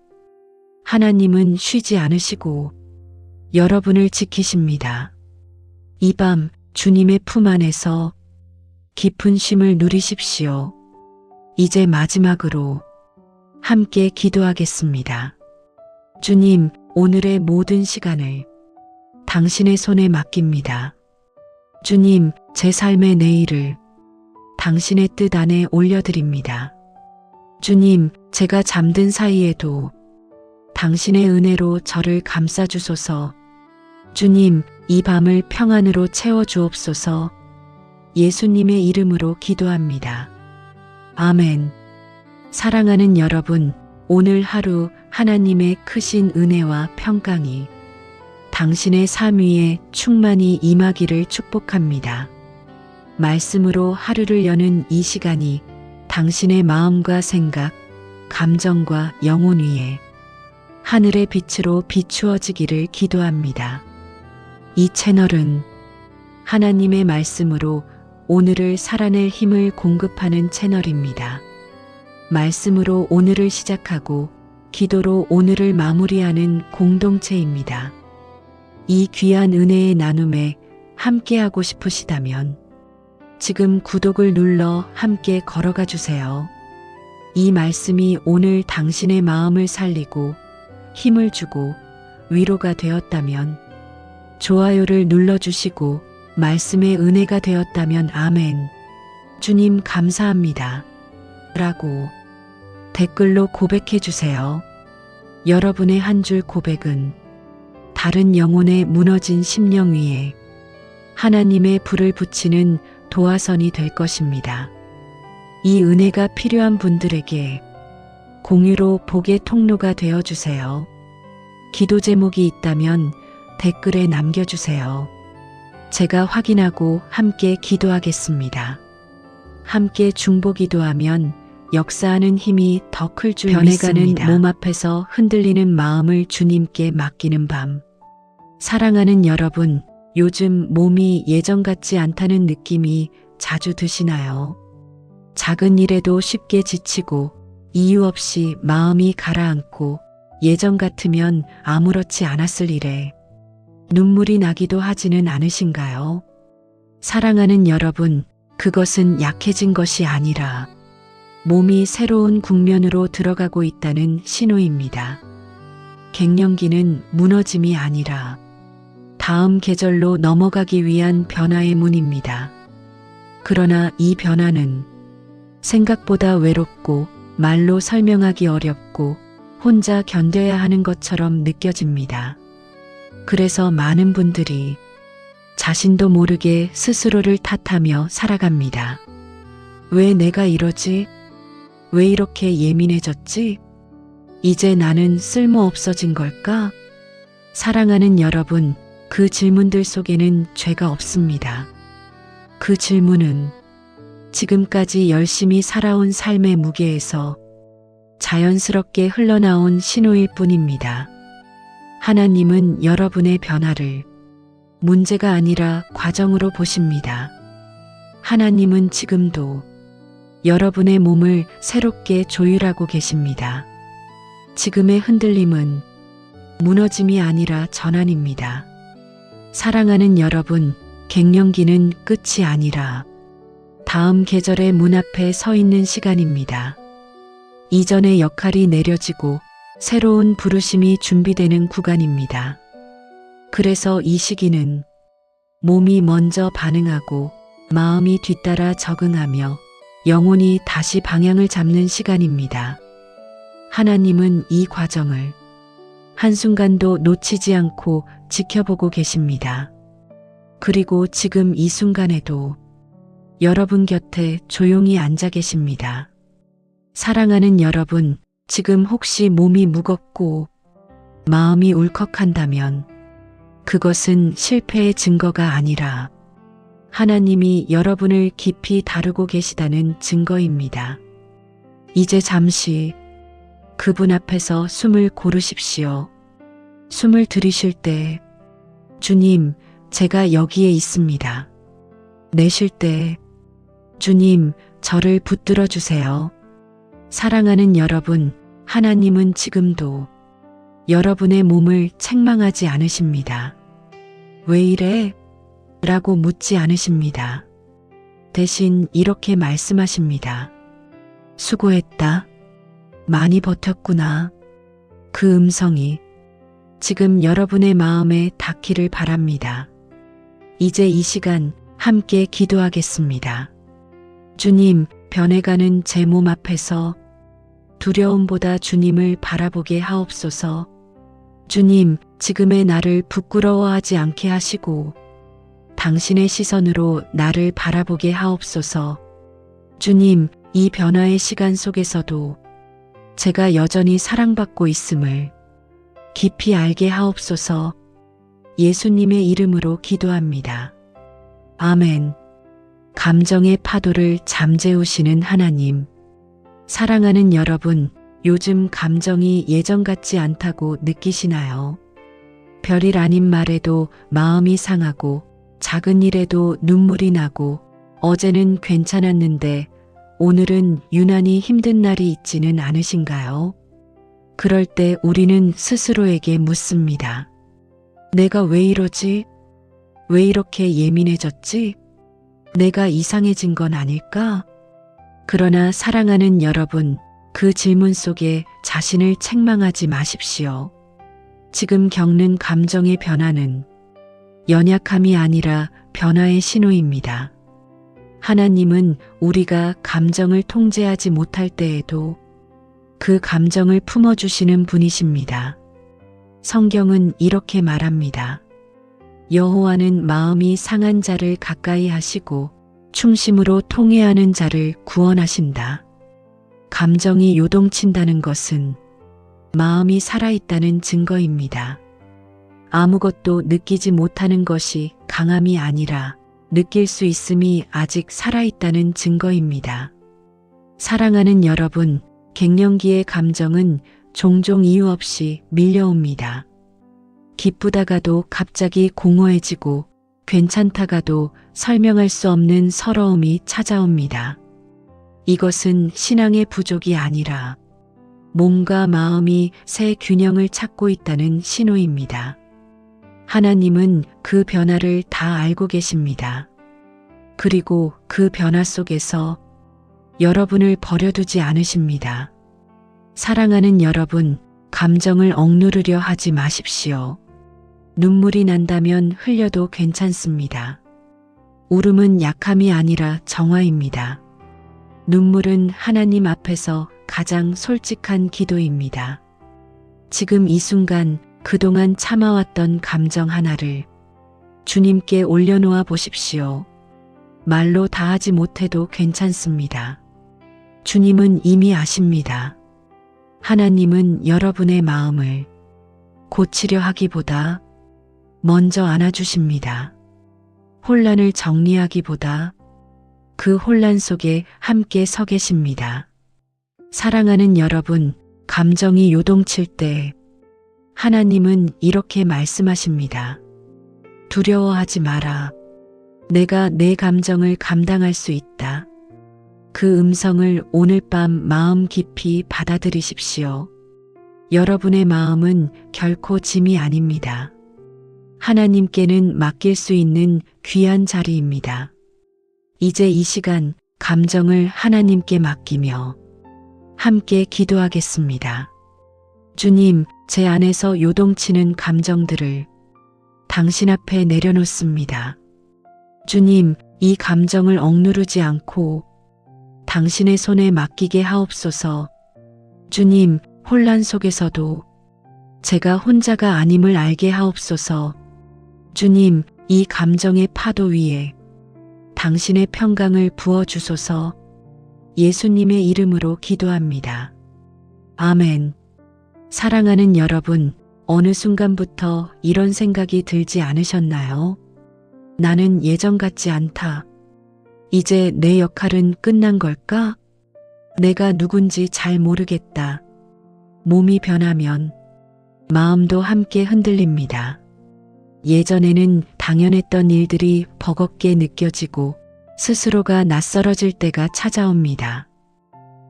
하나님은 쉬지 않으시고 여러분을 지키십니다. 이 밤 주님의 품 안에서 깊은 쉼을 누리십시오. 이제 마지막으로 함께 기도하겠습니다. 주님, 오늘의 모든 시간을 당신의 손에 맡깁니다. 주님, 제 삶의 내일을 당신의 뜻 안에 올려드립니다. 주님, 제가 잠든 사이에도 당신의 은혜로 저를 감싸주소서. 주님, 이 밤을 평안으로 채워주옵소서. 예수님의 이름으로 기도합니다. 아멘. 사랑하는 여러분, 오늘 하루 하나님의 크신 은혜와 평강이 당신의 삶 위에 충만히 임하기를 축복합니다. 말씀으로 하루를 여는 이 시간이 당신의 마음과 생각, 감정과 영혼 위에 하늘의 빛으로 비추어지기를 기도합니다. 이 채널은 하나님의 말씀으로 오늘을 살아낼 힘을 공급하는 채널입니다. 말씀으로 오늘을 시작하고 기도로 오늘을 마무리하는 공동체입니다. 이 귀한 은혜의 나눔에 함께하고 싶으시다면 지금 구독을 눌러 함께 걸어가 주세요. 이 말씀이 오늘 당신의 마음을 살리고 힘을 주고 위로가 되었다면 좋아요를 눌러주시고 말씀의 은혜가 되었다면 아멘. 주님 감사합니다. 라고 댓글로 고백해 주세요. 여러분의 한 줄 고백은 다른 영혼의 무너진 심령 위에 하나님의 불을 붙이는 도화선이 될 것입니다. 이 은혜가 필요한 분들에게 공유로 복의 통로가 되어 주세요. 기도 제목이 있다면 댓글에 남겨주세요. 제가 확인하고 함께 기도하겠습니다. 함께 중보기도하면 역사하는 힘이 더 클 줄 믿습니다. 변해가는 몸 앞에서 흔들리는 마음을 주님께 맡기는 밤. 사랑하는 여러분, 요즘 몸이 예전 같지 않다는 느낌이 자주 드시나요? 작은 일에도 쉽게 지치고 이유 없이 마음이 가라앉고 예전 같으면 아무렇지 않았을 일에 눈물이 나기도 하지는 않으신가요? 사랑하는 여러분, 그것은 약해진 것이 아니라 몸이 새로운 국면으로 들어가고 있다는 신호입니다. 갱년기는 무너짐이 아니라 다음 계절로 넘어가기 위한 변화의 문입니다. 그러나 이 변화는 생각보다 외롭고 말로 설명하기 어렵고 혼자 견뎌야 하는 것처럼 느껴집니다. 그래서 많은 분들이 자신도 모르게 스스로를 탓하며 살아갑니다. 왜 내가 이러지? 왜 이렇게 예민해졌지? 이제 나는 쓸모없어진 걸까? 사랑하는 여러분, 그 질문들 속에는 죄가 없습니다. 그 질문은 지금까지 열심히 살아온 삶의 무게에서 자연스럽게 흘러나온 신호일 뿐입니다. 하나님은 여러분의 변화를 문제가 아니라 과정으로 보십니다. 하나님은 지금도 여러분의 몸을 새롭게 조율하고 계십니다. 지금의 흔들림은 무너짐이 아니라 전환입니다. 사랑하는 여러분, 갱년기는 끝이 아니라 다음 계절의 문 앞에 서 있는 시간입니다. 이전의 역할이 내려지고 새로운 부르심이 준비되는 구간입니다. 그래서 이 시기는 몸이 먼저 반응하고 마음이 뒤따라 적응하며 영혼이 다시 방향을 잡는 시간입니다. 하나님은 이 과정을 한순간도 놓치지 않고 지켜보고 계십니다. 그리고 지금 이 순간에도 여러분 곁에 조용히 앉아 계십니다. 사랑하는 여러분, 지금 혹시 몸이 무겁고 마음이 울컥한다면 그것은 실패의 증거가 아니라 하나님이 여러분을 깊이 다루고 계시다는 증거입니다. 이제 잠시 그분 앞에서 숨을 고르십시오. 숨을 들이쉴 때 주님, 제가 여기에 있습니다. 내쉴 때 주님, 저를 붙들어 주세요. 사랑하는 여러분, 하나님은 지금도 여러분의 몸을 책망하지 않으십니다. 왜 이래? 라고 묻지 않으십니다. 대신 이렇게 말씀하십니다. 수고했다. 많이 버텼구나. 그 음성이 지금 여러분의 마음에 닿기를 바랍니다. 이제 이 시간 함께 기도하겠습니다. 주님, 변해가는 제 몸 앞에서 두려움보다 주님을 바라보게 하옵소서. 주님, 지금의 나를 부끄러워하지 않게 하시고 당신의 시선으로 나를 바라보게 하옵소서. 주님, 이 변화의 시간 속에서도 제가 여전히 사랑받고 있음을 깊이 알게 하옵소서. 예수님의 이름으로 기도합니다. 아멘. 감정의 파도를 잠재우시는 하나님. 사랑하는 여러분, 요즘 감정이 예전 같지 않다고 느끼시나요? 별일 아닌 말에도 마음이 상하고 작은 일에도 눈물이 나고 어제는 괜찮았는데 오늘은 유난히 힘든 날이 있지는 않으신가요? 그럴 때 우리는 스스로에게 묻습니다. 내가 왜 이러지? 왜 이렇게 예민해졌지? 내가 이상해진 건 아닐까? 그러나 사랑하는 여러분, 그 질문 속에 자신을 책망하지 마십시오. 지금 겪는 감정의 변화는 연약함이 아니라 변화의 신호입니다. 하나님은 우리가 감정을 통제하지 못할 때에도 그 감정을 품어주시는 분이십니다. 성경은 이렇게 말합니다. 여호와는 마음이 상한 자를 가까이 하시고 충심으로 통회하는 자를 구원하신다. 감정이 요동친다는 것은 마음이 살아있다는 증거입니다. 아무것도 느끼지 못하는 것이 강함이 아니라 느낄 수 있음이 아직 살아있다는 증거입니다. 사랑하는 여러분, 갱년기의 감정은 종종 이유 없이 밀려옵니다. 기쁘다가도 갑자기 공허해지고 괜찮다가도 설명할 수 없는 서러움이 찾아옵니다. 이것은 신앙의 부족이 아니라 몸과 마음이 새 균형을 찾고 있다는 신호입니다. 하나님은 그 변화를 다 알고 계십니다. 그리고 그 변화 속에서 여러분을 버려두지 않으십니다. 사랑하는 여러분, 감정을 억누르려 하지 마십시오. 눈물이 난다면 흘려도 괜찮습니다. 울음은 약함이 아니라 정화입니다. 눈물은 하나님 앞에서 가장 솔직한 기도입니다. 지금 이 순간 그동안 참아왔던 감정 하나를 주님께 올려놓아 보십시오. 말로 다 하지 못해도 괜찮습니다. 주님은 이미 아십니다. 하나님은 여러분의 마음을 고치려 하기보다 먼저 안아주십니다. 혼란을 정리하기보다 그 혼란 속에 함께 서 계십니다. 사랑하는 여러분, 감정이 요동칠 때 하나님은 이렇게 말씀하십니다. 두려워하지 마라. 내가 내 감정을 감당할 수 있다. 그 음성을 오늘 밤 마음 깊이 받아들이십시오. 여러분의 마음은 결코 짐이 아닙니다. 하나님께는 맡길 수 있는 귀한 자리입니다. 이제 이 시간 감정을 하나님께 맡기며 함께 기도하겠습니다. 주님, 제 안에서 요동치는 감정들을 당신 앞에 내려놓습니다. 주님, 이 감정을 억누르지 않고 당신의 손에 맡기게 하옵소서. 주님, 혼란 속에서도 제가 혼자가 아님을 알게 하옵소서. 주님, 이 감정의 파도 위에 당신의 평강을 부어주소서. 예수님의 이름으로 기도합니다. 아멘. 사랑하는 여러분, 어느 순간부터 이런 생각이 들지 않으셨나요? 나는 예전 같지 않다. 이제 내 역할은 끝난 걸까? 내가 누군지 잘 모르겠다. 몸이 변하면 마음도 함께 흔들립니다. 예전에는 당연했던 일들이 버겁게 느껴지고 스스로가 낯설어질 때가 찾아옵니다.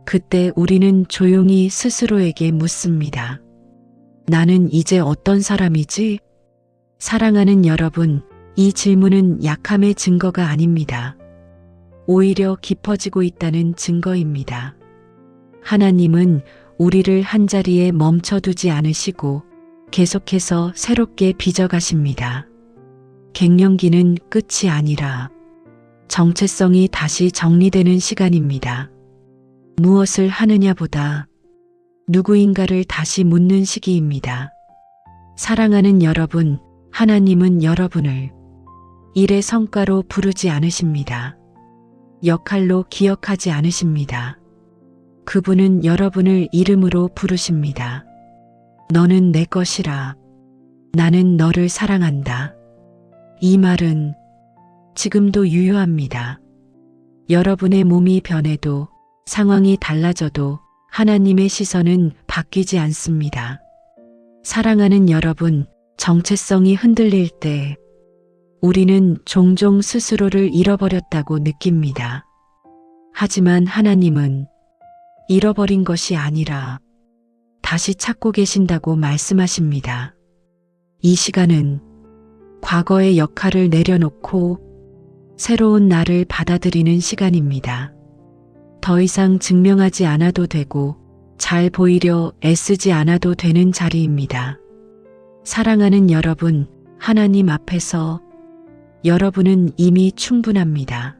그때 우리는 조용히 스스로에게 묻습니다. 나는 이제 어떤 사람이지? 사랑하는 여러분, 이 질문은 약함의 증거가 아닙니다. 오히려 깊어지고 있다는 증거입니다. 하나님은 우리를 한자리에 멈춰두지 않으시고 계속해서 새롭게 빚어가십니다. 갱년기는 끝이 아니라 정체성이 다시 정리되는 시간입니다. 무엇을 하느냐보다 누구인가를 다시 묻는 시기입니다. 사랑하는 여러분, 하나님은 여러분을 일의 성과로 부르지 않으십니다. 역할로 기억하지 않으십니다. 그분은 여러분을 이름으로 부르십니다. 너는 내 것이라. 나는 너를 사랑한다. 이 말은 지금도 유효합니다. 여러분의 몸이 변해도 상황이 달라져도 하나님의 시선은 바뀌지 않습니다. 사랑하는 여러분, 정체성이 흔들릴 때 우리는 종종 스스로를 잃어버렸다고 느낍니다. 하지만 하나님은 잃어버린 것이 아니라 다시 찾고 계신다고 말씀하십니다. 이 시간은 과거의 역할을 내려놓고 새로운 나를 받아들이는 시간입니다. 더 이상 증명하지 않아도 되고 잘 보이려 애쓰지 않아도 되는 자리입니다. 사랑하는 여러분, 하나님 앞에서 여러분은 이미 충분합니다.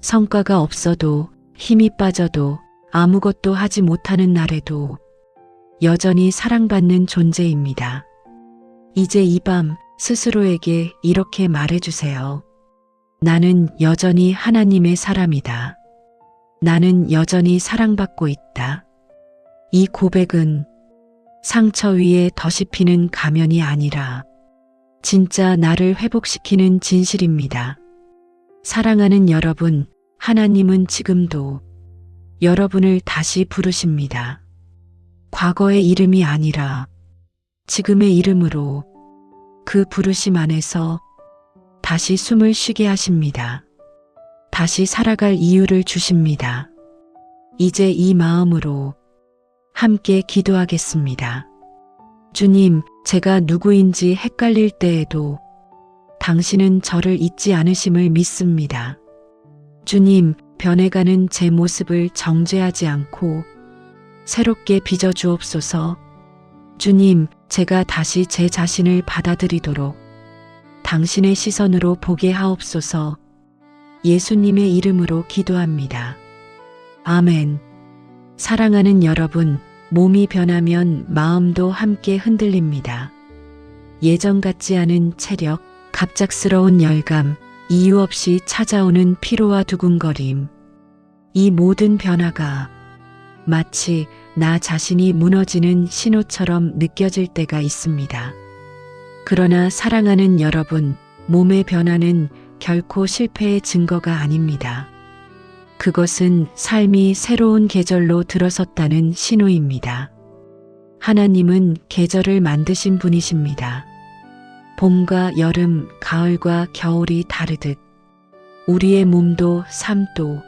성과가 없어도 힘이 빠져도 아무것도 하지 못하는 날에도 여전히 사랑받는 존재입니다. 이제 이 밤 스스로에게 이렇게 말해주세요. 나는 여전히 하나님의 사람이다. 나는 여전히 사랑받고 있다. 이 고백은 상처 위에 덧입히는 가면이 아니라 진짜 나를 회복시키는 진실입니다. 사랑하는 여러분, 하나님은 지금도 여러분을 다시 부르십니다. 과거의 이름이 아니라 지금의 이름으로 그 부르심 안에서 다시 숨을 쉬게 하십니다. 다시 살아갈 이유를 주십니다. 이제 이 마음으로 함께 기도하겠습니다. 주님, 제가 누구인지 헷갈릴 때에도 당신은 저를 잊지 않으심을 믿습니다. 주님, 변해가는 제 모습을 정죄하지 않고 새롭게 빚어주옵소서. 주님, 제가 다시 제 자신을 받아들이도록 당신의 시선으로 보게 하옵소서. 예수님의 이름으로 기도합니다. 아멘. 사랑하는 여러분, 몸이 변하면 마음도 함께 흔들립니다. 예전 같지 않은 체력, 갑작스러운 열감, 이유 없이 찾아오는 피로와 두근거림. 이 모든 변화가 마치 나 자신이 무너지는 신호처럼 느껴질 때가 있습니다. 그러나 사랑하는 여러분, 몸의 변화는 결코 실패의 증거가 아닙니다. 그것은 삶이 새로운 계절로 들어섰다는 신호입니다. 하나님은 계절을 만드신 분이십니다. 봄과 여름, 가을과 겨울이 다르듯 우리의 몸도 삶도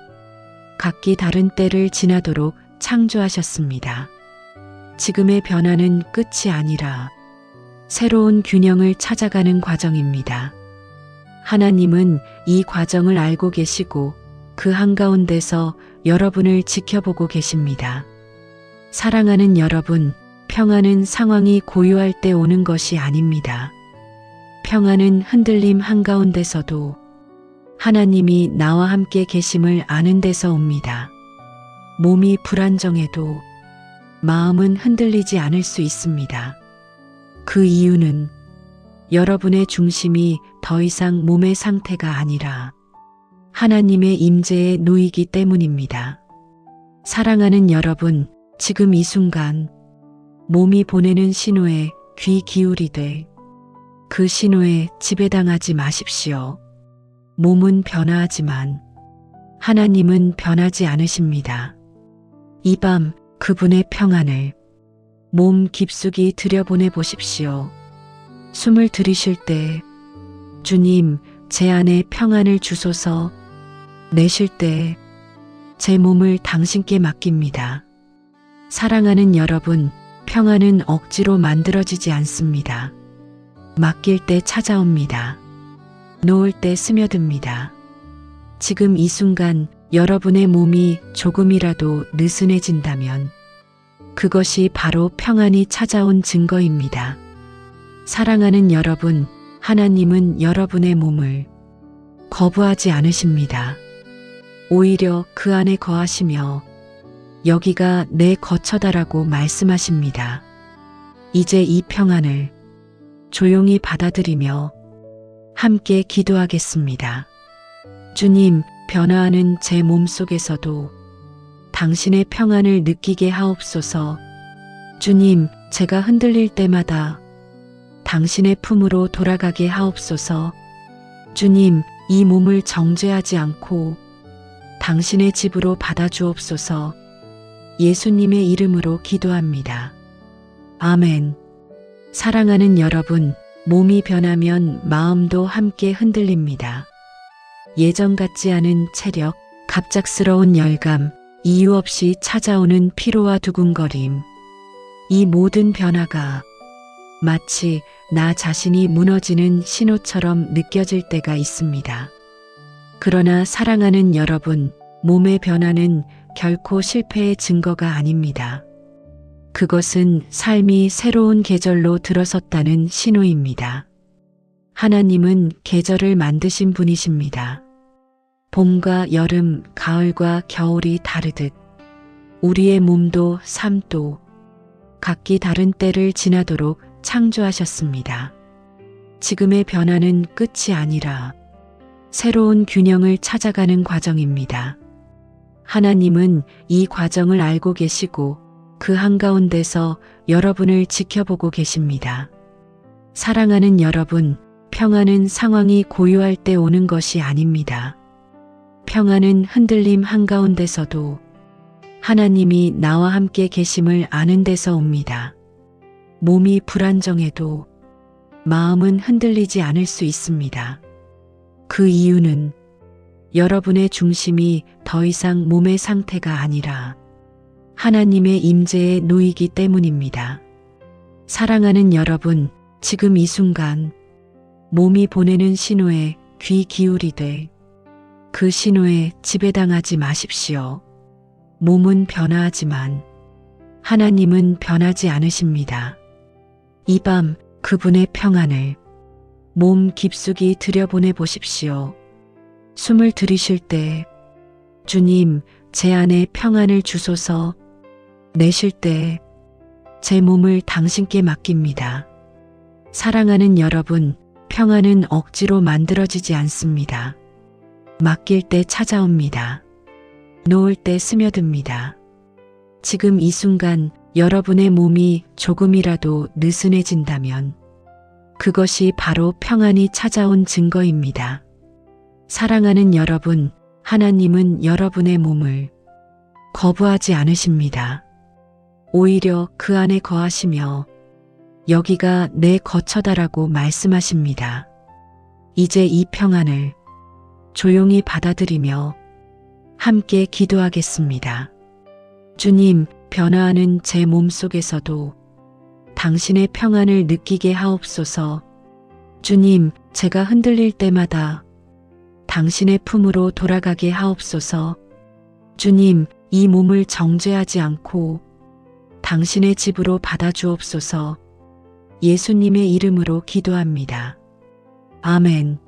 각기 다른 때를 지나도록 창조하셨습니다. 지금의 변화는 끝이 아니라 새로운 균형을 찾아가는 과정입니다. 하나님은 이 과정을 알고 계시고 그 한가운데서 여러분을 지켜보고 계십니다. 사랑하는 여러분, 평안은 상황이 고요할 때 오는 것이 아닙니다. 평안은 흔들림 한가운데서도 하나님이 나와 함께 계심을 아는 데서 옵니다. 몸이 불안정해도 마음은 흔들리지 않을 수 있습니다. 그 이유는 여러분의 중심이 더 이상 몸의 상태가 아니라 하나님의 임재에 놓이기 때문입니다. 사랑하는 여러분, 지금 이 순간 몸이 보내는 신호에 귀 기울이되 그 신호에 지배당하지 마십시오. 몸은 변화하지만 하나님은 변하지 않으십니다. 이 밤 그분의 평안을 몸 깊숙이 들여보내 보십시오. 숨을 들이쉴 때 주님, 제 안에 평안을 주소서. 내쉴 때 제 몸을 당신께 맡깁니다. 사랑하는 여러분, 평안은 억지로 만들어지지 않습니다. 맡길 때 찾아옵니다. 놓을 때 스며듭니다. 지금 이 순간 여러분의 몸이 조금이라도 느슨해진다면 그것이 바로 평안이 찾아온 증거입니다. 사랑하는 여러분, 하나님은 여러분의 몸을 거부하지 않으십니다. 오히려 그 안에 거하시며 여기가 내 거처다라고 말씀하십니다. 이제 이 평안을 조용히 받아들이며 함께 기도하겠습니다. 주님, 변화하는 제 몸속에서도 당신의 평안을 느끼게 하옵소서. 주님, 제가 흔들릴 때마다 당신의 품으로 돌아가게 하옵소서. 주님, 이 몸을 정죄하지 않고 당신의 집으로 받아주옵소서. 예수님의 이름으로 기도합니다. 아멘. 사랑하는 여러분, 몸이 변하면 마음도 함께 흔들립니다. 예전 같지 않은 체력, 갑작스러운 열감, 이유 없이 찾아오는 피로와 두근거림. 이 모든 변화가 마치 나 자신이 무너지는 신호처럼 느껴질 때가 있습니다. 그러나 사랑하는 여러분, 몸의 변화는 결코 실패의 증거가 아닙니다. 그것은 삶이 새로운 계절로 들어섰다는 신호입니다. 하나님은 계절을 만드신 분이십니다. 봄과 여름, 가을과 겨울이 다르듯 우리의 몸도 삶도 각기 다른 때를 지나도록 창조하셨습니다. 지금의 변화는 끝이 아니라 새로운 균형을 찾아가는 과정입니다. 하나님은 이 과정을 알고 계시고 그 한가운데서 여러분을 지켜보고 계십니다. 사랑하는 여러분, 평안은 상황이 고요할 때 오는 것이 아닙니다. 평안은 흔들림 한가운데서도 하나님이 나와 함께 계심을 아는 데서 옵니다. 몸이 불안정해도 마음은 흔들리지 않을 수 있습니다. 그 이유는 여러분의 중심이 더 이상 몸의 상태가 아니라 하나님의 임재에 놓이기 때문입니다. 사랑하는 여러분, 지금 이 순간 몸이 보내는 신호에 귀 기울이되 그 신호에 지배당하지 마십시오. 몸은 변화하지만 하나님은 변하지 않으십니다. 이 밤 그분의 평안을 몸 깊숙이 들여보내 보십시오. 숨을 들이쉴 때 주님, 제 안에 평안을 주소서. 내쉴 때 제 몸을 당신께 맡깁니다. 사랑하는 여러분, 평안은 억지로 만들어지지 않습니다. 맡길 때 찾아옵니다. 놓을 때 스며듭니다. 지금 이 순간 여러분의 몸이 조금이라도 느슨해진다면 그것이 바로 평안이 찾아온 증거입니다. 사랑하는 여러분, 하나님은 여러분의 몸을 거부하지 않으십니다. 오히려 그 안에 거하시며 여기가 내 거처다라고 말씀하십니다. 이제 이 평안을 조용히 받아들이며 함께 기도하겠습니다. 주님, 변화하는 제 몸속에서도 당신의 평안을 느끼게 하옵소서. 주님, 제가 흔들릴 때마다 당신의 품으로 돌아가게 하옵소서. 주님, 이 몸을 정죄하지 않고 당신의 집으로 받아주옵소서. 예수님의 이름으로 기도합니다. 아멘.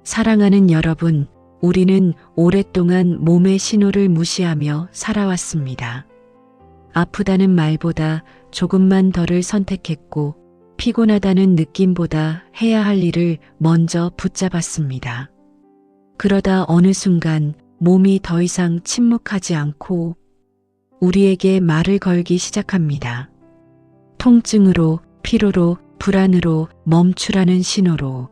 사랑하는 여러분, 우리는 오랫동안 몸의 신호를 무시하며 살아왔습니다. 아프다는 말보다 조금만 덜을 선택했고 피곤하다는 느낌보다 해야 할 일을 먼저 붙잡았습니다. 그러다 어느 순간 몸이 더 이상 침묵하지 않고 우리에게 말을 걸기 시작합니다. 통증으로, 피로로, 불안으로, 멈추라는 신호로.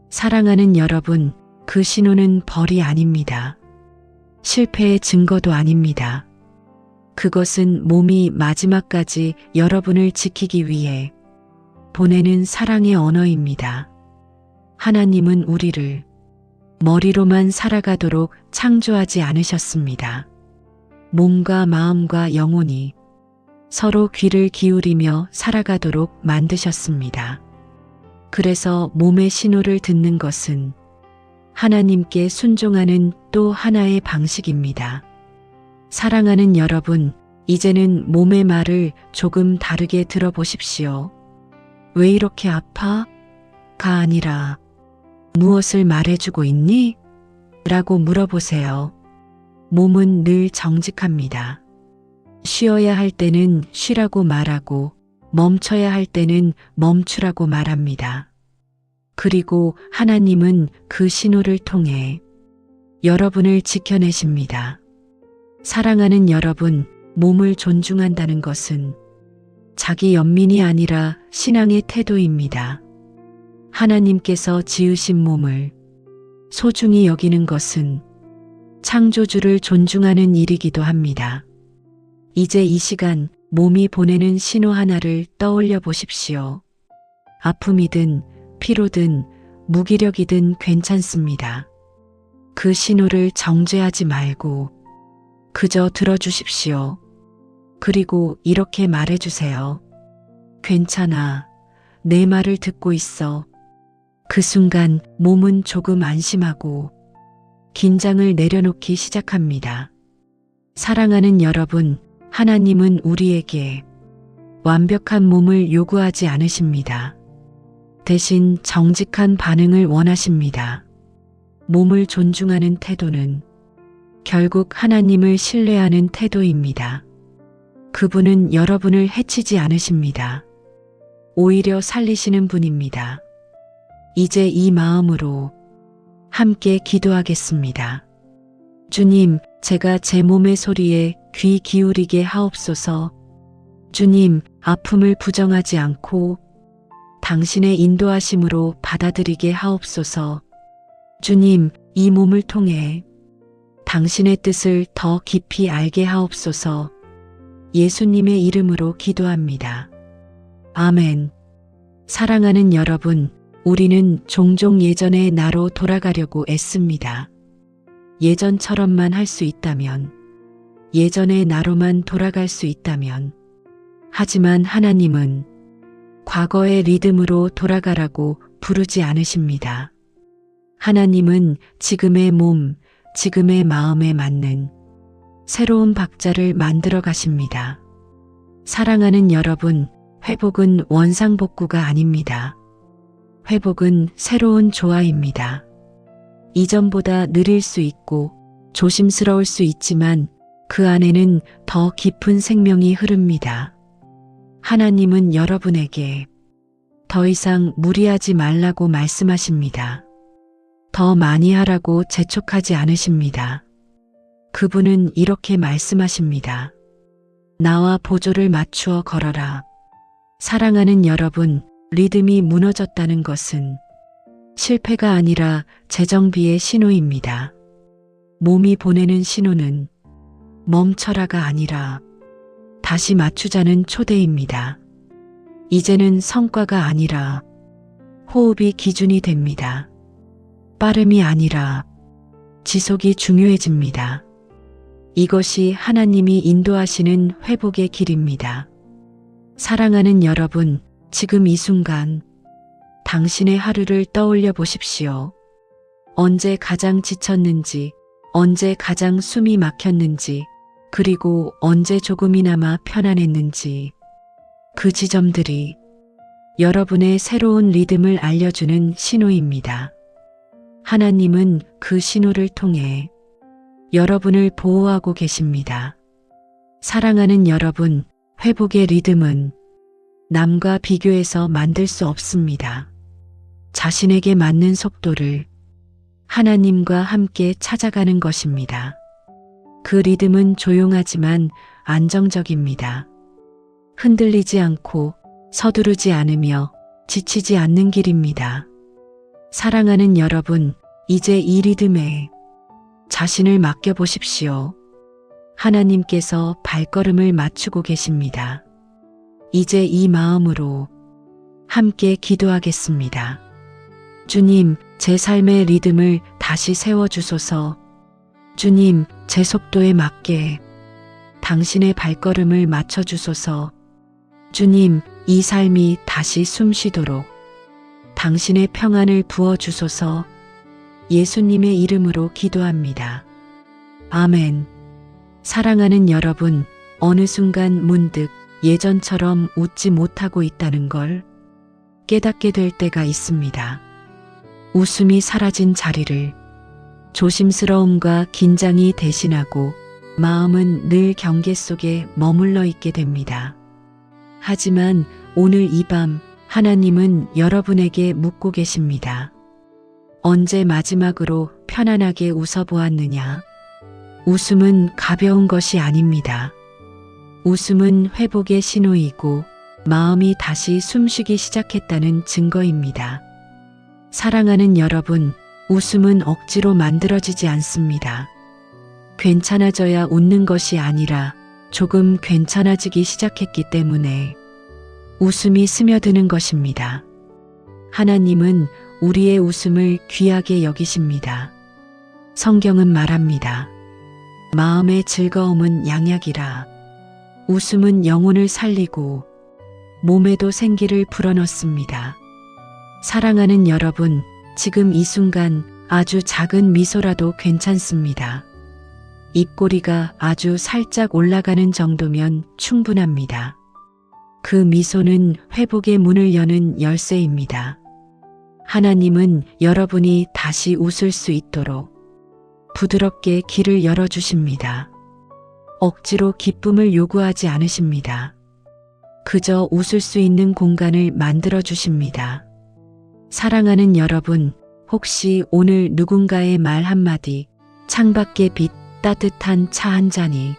사랑하는 여러분, 그 신호는 벌이 아닙니다. 실패의 증거도 아닙니다. 그것은 몸이 마지막까지 여러분을 지키기 위해 보내는 사랑의 언어입니다. 하나님은 우리를 머리로만 살아가도록 창조하지 않으셨습니다. 몸과 마음과 영혼이 서로 귀를 기울이며 살아가도록 만드셨습니다. 그래서 몸의 신호를 듣는 것은 하나님께 순종하는 또 하나의 방식입니다. 사랑하는 여러분, 이제는 몸의 말을 조금 다르게 들어보십시오. 왜 이렇게 아파? 가 아니라 무엇을 말해주고 있니? 라고 물어보세요. 몸은 늘 정직합니다. 쉬어야 할 때는 쉬라고 말하고 멈춰야 할 때는 멈추라고 말합니다. 그리고 하나님은 그 신호를 통해 여러분을 지켜내십니다. 사랑하는 여러분, 몸을 존중한다는 것은 자기 연민이 아니라 신앙의 태도입니다. 하나님께서 지으신 몸을 소중히 여기는 것은 창조주를 존중하는 일이기도 합니다. 이제 이 시간 몸이 보내는 신호 하나를 떠올려 보십시오. 아픔이든 피로든 무기력이든 괜찮습니다. 그 신호를 정죄하지 말고 그저 들어주십시오. 그리고 이렇게 말해주세요. 괜찮아. 내 말을 듣고 있어. 그 순간 몸은 조금 안심하고 긴장을 내려놓기 시작합니다. 사랑하는 여러분, 하나님은 우리에게 완벽한 몸을 요구하지 않으십니다. 대신 정직한 반응을 원하십니다. 몸을 존중하는 태도는 결국 하나님을 신뢰하는 태도입니다. 그분은 여러분을 해치지 않으십니다. 오히려 살리시는 분입니다. 이제 이 마음으로 함께 기도하겠습니다. 주님, 제가 제 몸의 소리에 귀 기울이게 하옵소서. 주님, 아픔을 부정하지 않고 당신의 인도하심으로 받아들이게 하옵소서. 주님, 이 몸을 통해 당신의 뜻을 더 깊이 알게 하옵소서. 예수님의 이름으로 기도합니다. 아멘. 사랑하는 여러분, 우리는 종종 예전의 나로 돌아가려고 애씁니다. 예전처럼만 할 수 있다면, 예전의 나로만 돌아갈 수 있다면, 하지만 하나님은 과거의 리듬으로 돌아가라고 부르지 않으십니다. 하나님은 지금의 몸, 지금의 마음에 맞는 새로운 박자를 만들어 가십니다. 사랑하는 여러분, 회복은 원상복구가 아닙니다. 회복은 새로운 조화입니다. 이전보다 느릴 수 있고 조심스러울 수 있지만 그 안에는 더 깊은 생명이 흐릅니다. 하나님은 여러분에게 더 이상 무리하지 말라고 말씀하십니다. 더 많이 하라고 재촉하지 않으십니다. 그분은 이렇게 말씀하십니다. 나와 보조를 맞추어 걸어라. 사랑하는 여러분, 리듬이 무너졌다는 것은 실패가 아니라 재정비의 신호입니다. 몸이 보내는 신호는 멈춰라가 아니라 다시 맞추자는 초대입니다. 이제는 성과가 아니라 호흡이 기준이 됩니다. 빠름이 아니라 지속이 중요해집니다. 이것이 하나님이 인도하시는 회복의 길입니다. 사랑하는 여러분, 지금 이 순간 당신의 하루를 떠올려 보십시오. 언제 가장 지쳤는지, 언제 가장 숨이 막혔는지, 그리고 언제 조금이나마 편안했는지, 그 지점들이 여러분의 새로운 리듬을 알려주는 신호입니다. 하나님은 그 신호를 통해 여러분을 보호하고 계십니다. 사랑하는 여러분, 회복의 리듬은 남과 비교해서 만들 수 없습니다. 자신에게 맞는 속도를 하나님과 함께 찾아가는 것입니다. 그 리듬은 조용하지만 안정적입니다. 흔들리지 않고 서두르지 않으며 지치지 않는 길입니다. 사랑하는 여러분, 이제 이 리듬에 자신을 맡겨보십시오. 하나님께서 발걸음을 맞추고 계십니다. 이제 이 마음으로 함께 기도하겠습니다. 주님, 제 삶의 리듬을 다시 세워주소서. 주님, 제 속도에 맞게 당신의 발걸음을 맞춰주소서. 주님, 이 삶이 다시 숨쉬도록 당신의 평안을 부어주소서. 예수님의 이름으로 기도합니다. 아멘. 사랑하는 여러분, 어느 순간 문득 예전처럼 웃지 못하고 있다는 걸 깨닫게 될 때가 있습니다. 웃음이 사라진 자리를 조심스러움과 긴장이 대신하고 마음은 늘 경계 속에 머물러 있게 됩니다. 하지만 오늘 이 밤 하나님은 여러분에게 묻고 계십니다. 언제 마지막으로 편안하게 웃어보았느냐? 웃음은 가벼운 것이 아닙니다. 웃음은 회복의 신호이고 마음이 다시 숨쉬기 시작했다는 증거입니다. 사랑하는 여러분, 웃음은 억지로 만들어지지 않습니다. 괜찮아져야 웃는 것이 아니라 조금 괜찮아지기 시작했기 때문에 웃음이 스며드는 것입니다. 하나님은 우리의 웃음을 귀하게 여기십니다. 성경은 말합니다. 마음의 즐거움은 양약이라. 웃음은 영혼을 살리고 몸에도 생기를 불어넣습니다. 사랑하는 여러분, 지금 이 순간 아주 작은 미소라도 괜찮습니다. 입꼬리가 아주 살짝 올라가는 정도면 충분합니다. 그 미소는 회복의 문을 여는 열쇠입니다. 하나님은 여러분이 다시 웃을 수 있도록 부드럽게 길을 열어주십니다. 억지로 기쁨을 요구하지 않으십니다. 그저 웃을 수 있는 공간을 만들어 주십니다. 사랑하는 여러분, 혹시 오늘 누군가의 말 한마디, 창밖의 빛, 따뜻한 차 한 잔이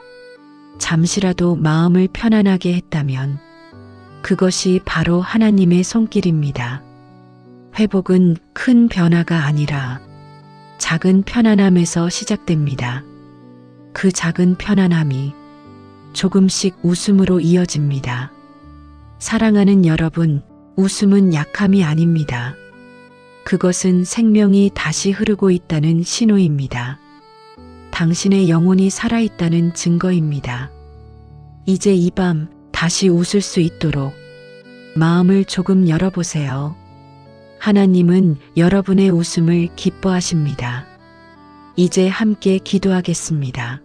잠시라도 마음을 편안하게 했다면 그것이 바로 하나님의 손길입니다. 회복은 큰 변화가 아니라 작은 편안함에서 시작됩니다. 그 작은 편안함이 조금씩 웃음으로 이어집니다. 사랑하는 여러분, 웃음은 약함이 아닙니다. 그것은 생명이 다시 흐르고 있다는 신호입니다. 당신의 영혼이 살아있다는 증거입니다. 이제 이 밤 다시 웃을 수 있도록 마음을 조금 열어보세요. 하나님은 여러분의 웃음을 기뻐하십니다. 이제 함께 기도하겠습니다.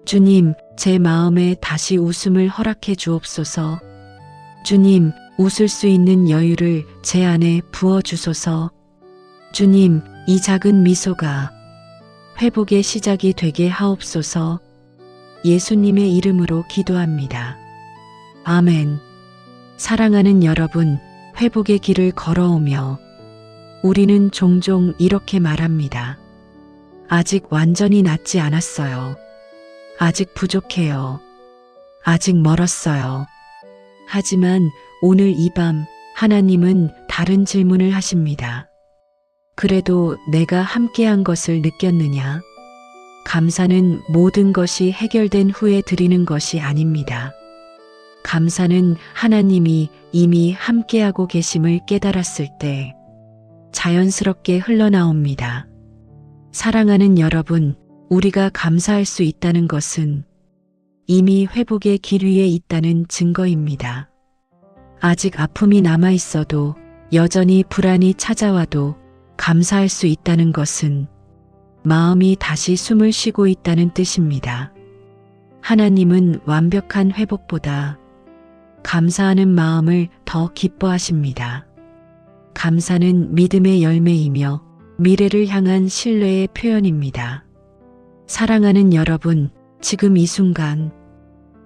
주님, 제 마음에 다시 웃음을 허락해 주옵소서. 주님, 웃을 수 있는 여유를 제 안에 부어주소서. 주님, 이 작은 미소가 회복의 시작이 되게 하옵소서. 예수님의 이름으로 기도합니다. 아멘. 사랑하는 여러분, 회복의 길을 걸어오며 우리는 종종 이렇게 말합니다. 아직 완전히 낫지 않았어요. 아직 부족해요. 아직 멀었어요. 하지만 오늘 이 밤 하나님은 다른 질문을 하십니다. 그래도 내가 함께한 것을 느꼈느냐? 감사는 모든 것이 해결된 후에 드리는 것이 아닙니다. 감사는 하나님이 이미 함께하고 계심을 깨달았을 때 자연스럽게 흘러나옵니다. 사랑하는 여러분, 우리가 감사할 수 있다는 것은 이미 회복의 길 위에 있다는 증거입니다. 아직 아픔이 남아 있어도 여전히 불안이 찾아와도 감사할 수 있다는 것은 마음이 다시 숨을 쉬고 있다는 뜻입니다. 하나님은 완벽한 회복보다 감사하는 마음을 더 기뻐하십니다. 감사는 믿음의 열매이며 미래를 향한 신뢰의 표현입니다. 사랑하는 여러분, 지금 이 순간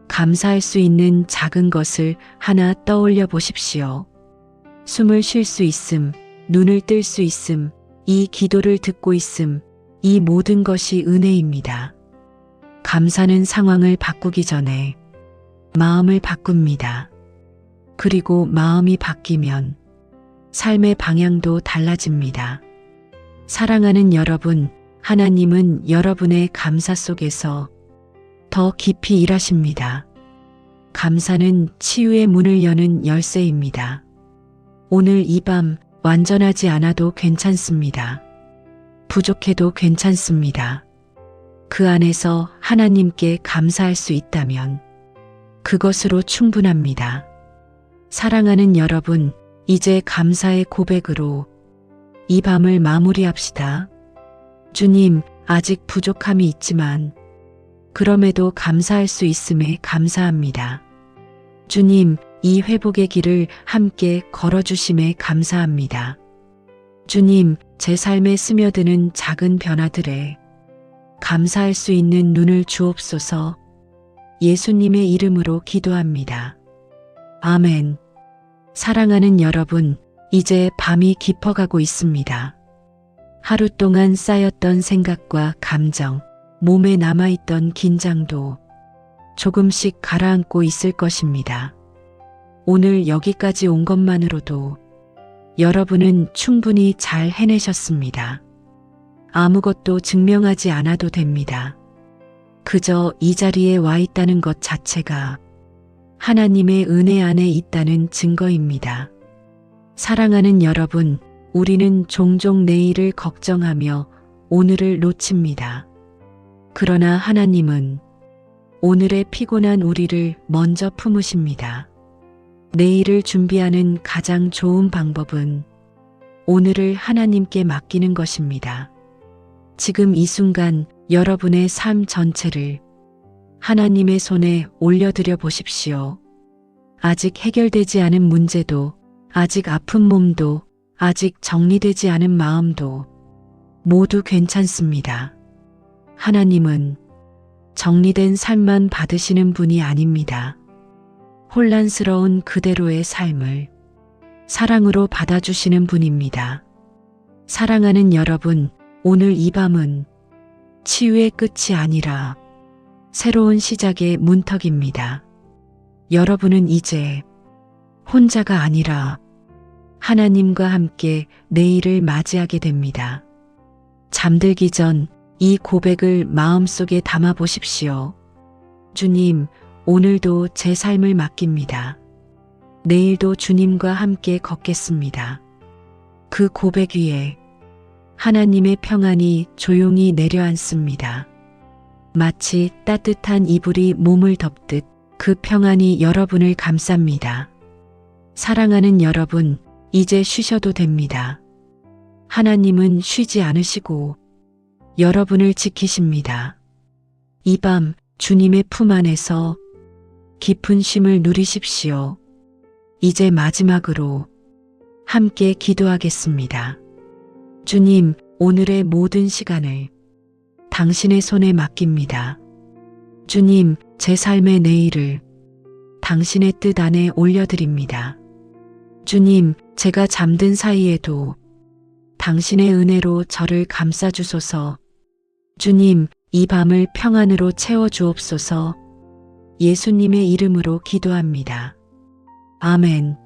감사할 수 있는 작은 것을 하나 떠올려 보십시오. 숨을 쉴 수 있음, 눈을 뜰 수 있음, 이 기도를 듣고 있음, 이 모든 것이 은혜입니다. 감사는 상황을 바꾸기 전에 마음을 바꿉니다. 그리고 마음이 바뀌면 삶의 방향도 달라집니다. 사랑하는 여러분, 하나님은 여러분의 감사 속에서 더 깊이 일하십니다. 감사는 치유의 문을 여는 열쇠입니다. 오늘 이 밤 완전하지 않아도 괜찮습니다. 부족해도 괜찮습니다. 그 안에서 하나님께 감사할 수 있다면 그것으로 충분합니다. 사랑하는 여러분, 이제 감사의 고백으로 이 밤을 마무리합시다. 주님, 아직 부족함이 있지만 그럼에도 감사할 수 있음에 감사합니다. 주님, 이 회복의 길을 함께 걸어주심에 감사합니다. 주님, 제 삶에 스며드는 작은 변화들에 감사할 수 있는 눈을 주옵소서. 예수님의 이름으로 기도합니다. 아멘. 사랑하는 여러분, 이제 밤이 깊어가고 있습니다. 하루 동안 쌓였던 생각과 감정, 몸에 남아있던 긴장도 조금씩 가라앉고 있을 것입니다. 오늘 여기까지 온 것만으로도 여러분은 충분히 잘 해내셨습니다. 아무것도 증명하지 않아도 됩니다. 그저 이 자리에 와 있다는 것 자체가 하나님의 은혜 안에 있다는 증거입니다. 사랑하는 여러분, 우리는 종종 내일을 걱정하며 오늘을 놓칩니다. 그러나 하나님은 오늘의 피곤한 우리를 먼저 품으십니다. 내일을 준비하는 가장 좋은 방법은 오늘을 하나님께 맡기는 것입니다. 지금 이 순간 여러분의 삶 전체를 하나님의 손에 올려드려 보십시오. 아직 해결되지 않은 문제도, 아직 아픈 몸도, 아직 정리되지 않은 마음도 모두 괜찮습니다. 하나님은 정리된 삶만 받으시는 분이 아닙니다. 혼란스러운 그대로의 삶을 사랑으로 받아주시는 분입니다. 사랑하는 여러분, 오늘 이 밤은 치유의 끝이 아니라 새로운 시작의 문턱입니다. 여러분은 이제 혼자가 아니라 하나님과 함께 내일을 맞이하게 됩니다. 잠들기 전 이 고백을 마음속에 담아 보십시오. 주님, 오늘도 제 삶을 맡깁니다. 내일도 주님과 함께 걷겠습니다. 그 고백 위에 하나님의 평안이 조용히 내려앉습니다. 마치 따뜻한 이불이 몸을 덮듯 그 평안이 여러분을 감쌉니다. 사랑하는 여러분, 이제 쉬셔도 됩니다. 하나님은 쉬지 않으시고 여러분을 지키십니다. 이 밤 주님의 품 안에서 깊은 쉼을 누리십시오. 이제 마지막으로 함께 기도하겠습니다. 주님, 오늘의 모든 시간을 당신의 손에 맡깁니다. 주님, 제 삶의 내일을 당신의 뜻 안에 올려드립니다. 주님, 제가 잠든 사이에도 당신의 은혜로 저를 감싸주소서. 주님, 이 밤을 평안으로 채워주옵소서. 예수님의 이름으로 기도합니다. 아멘.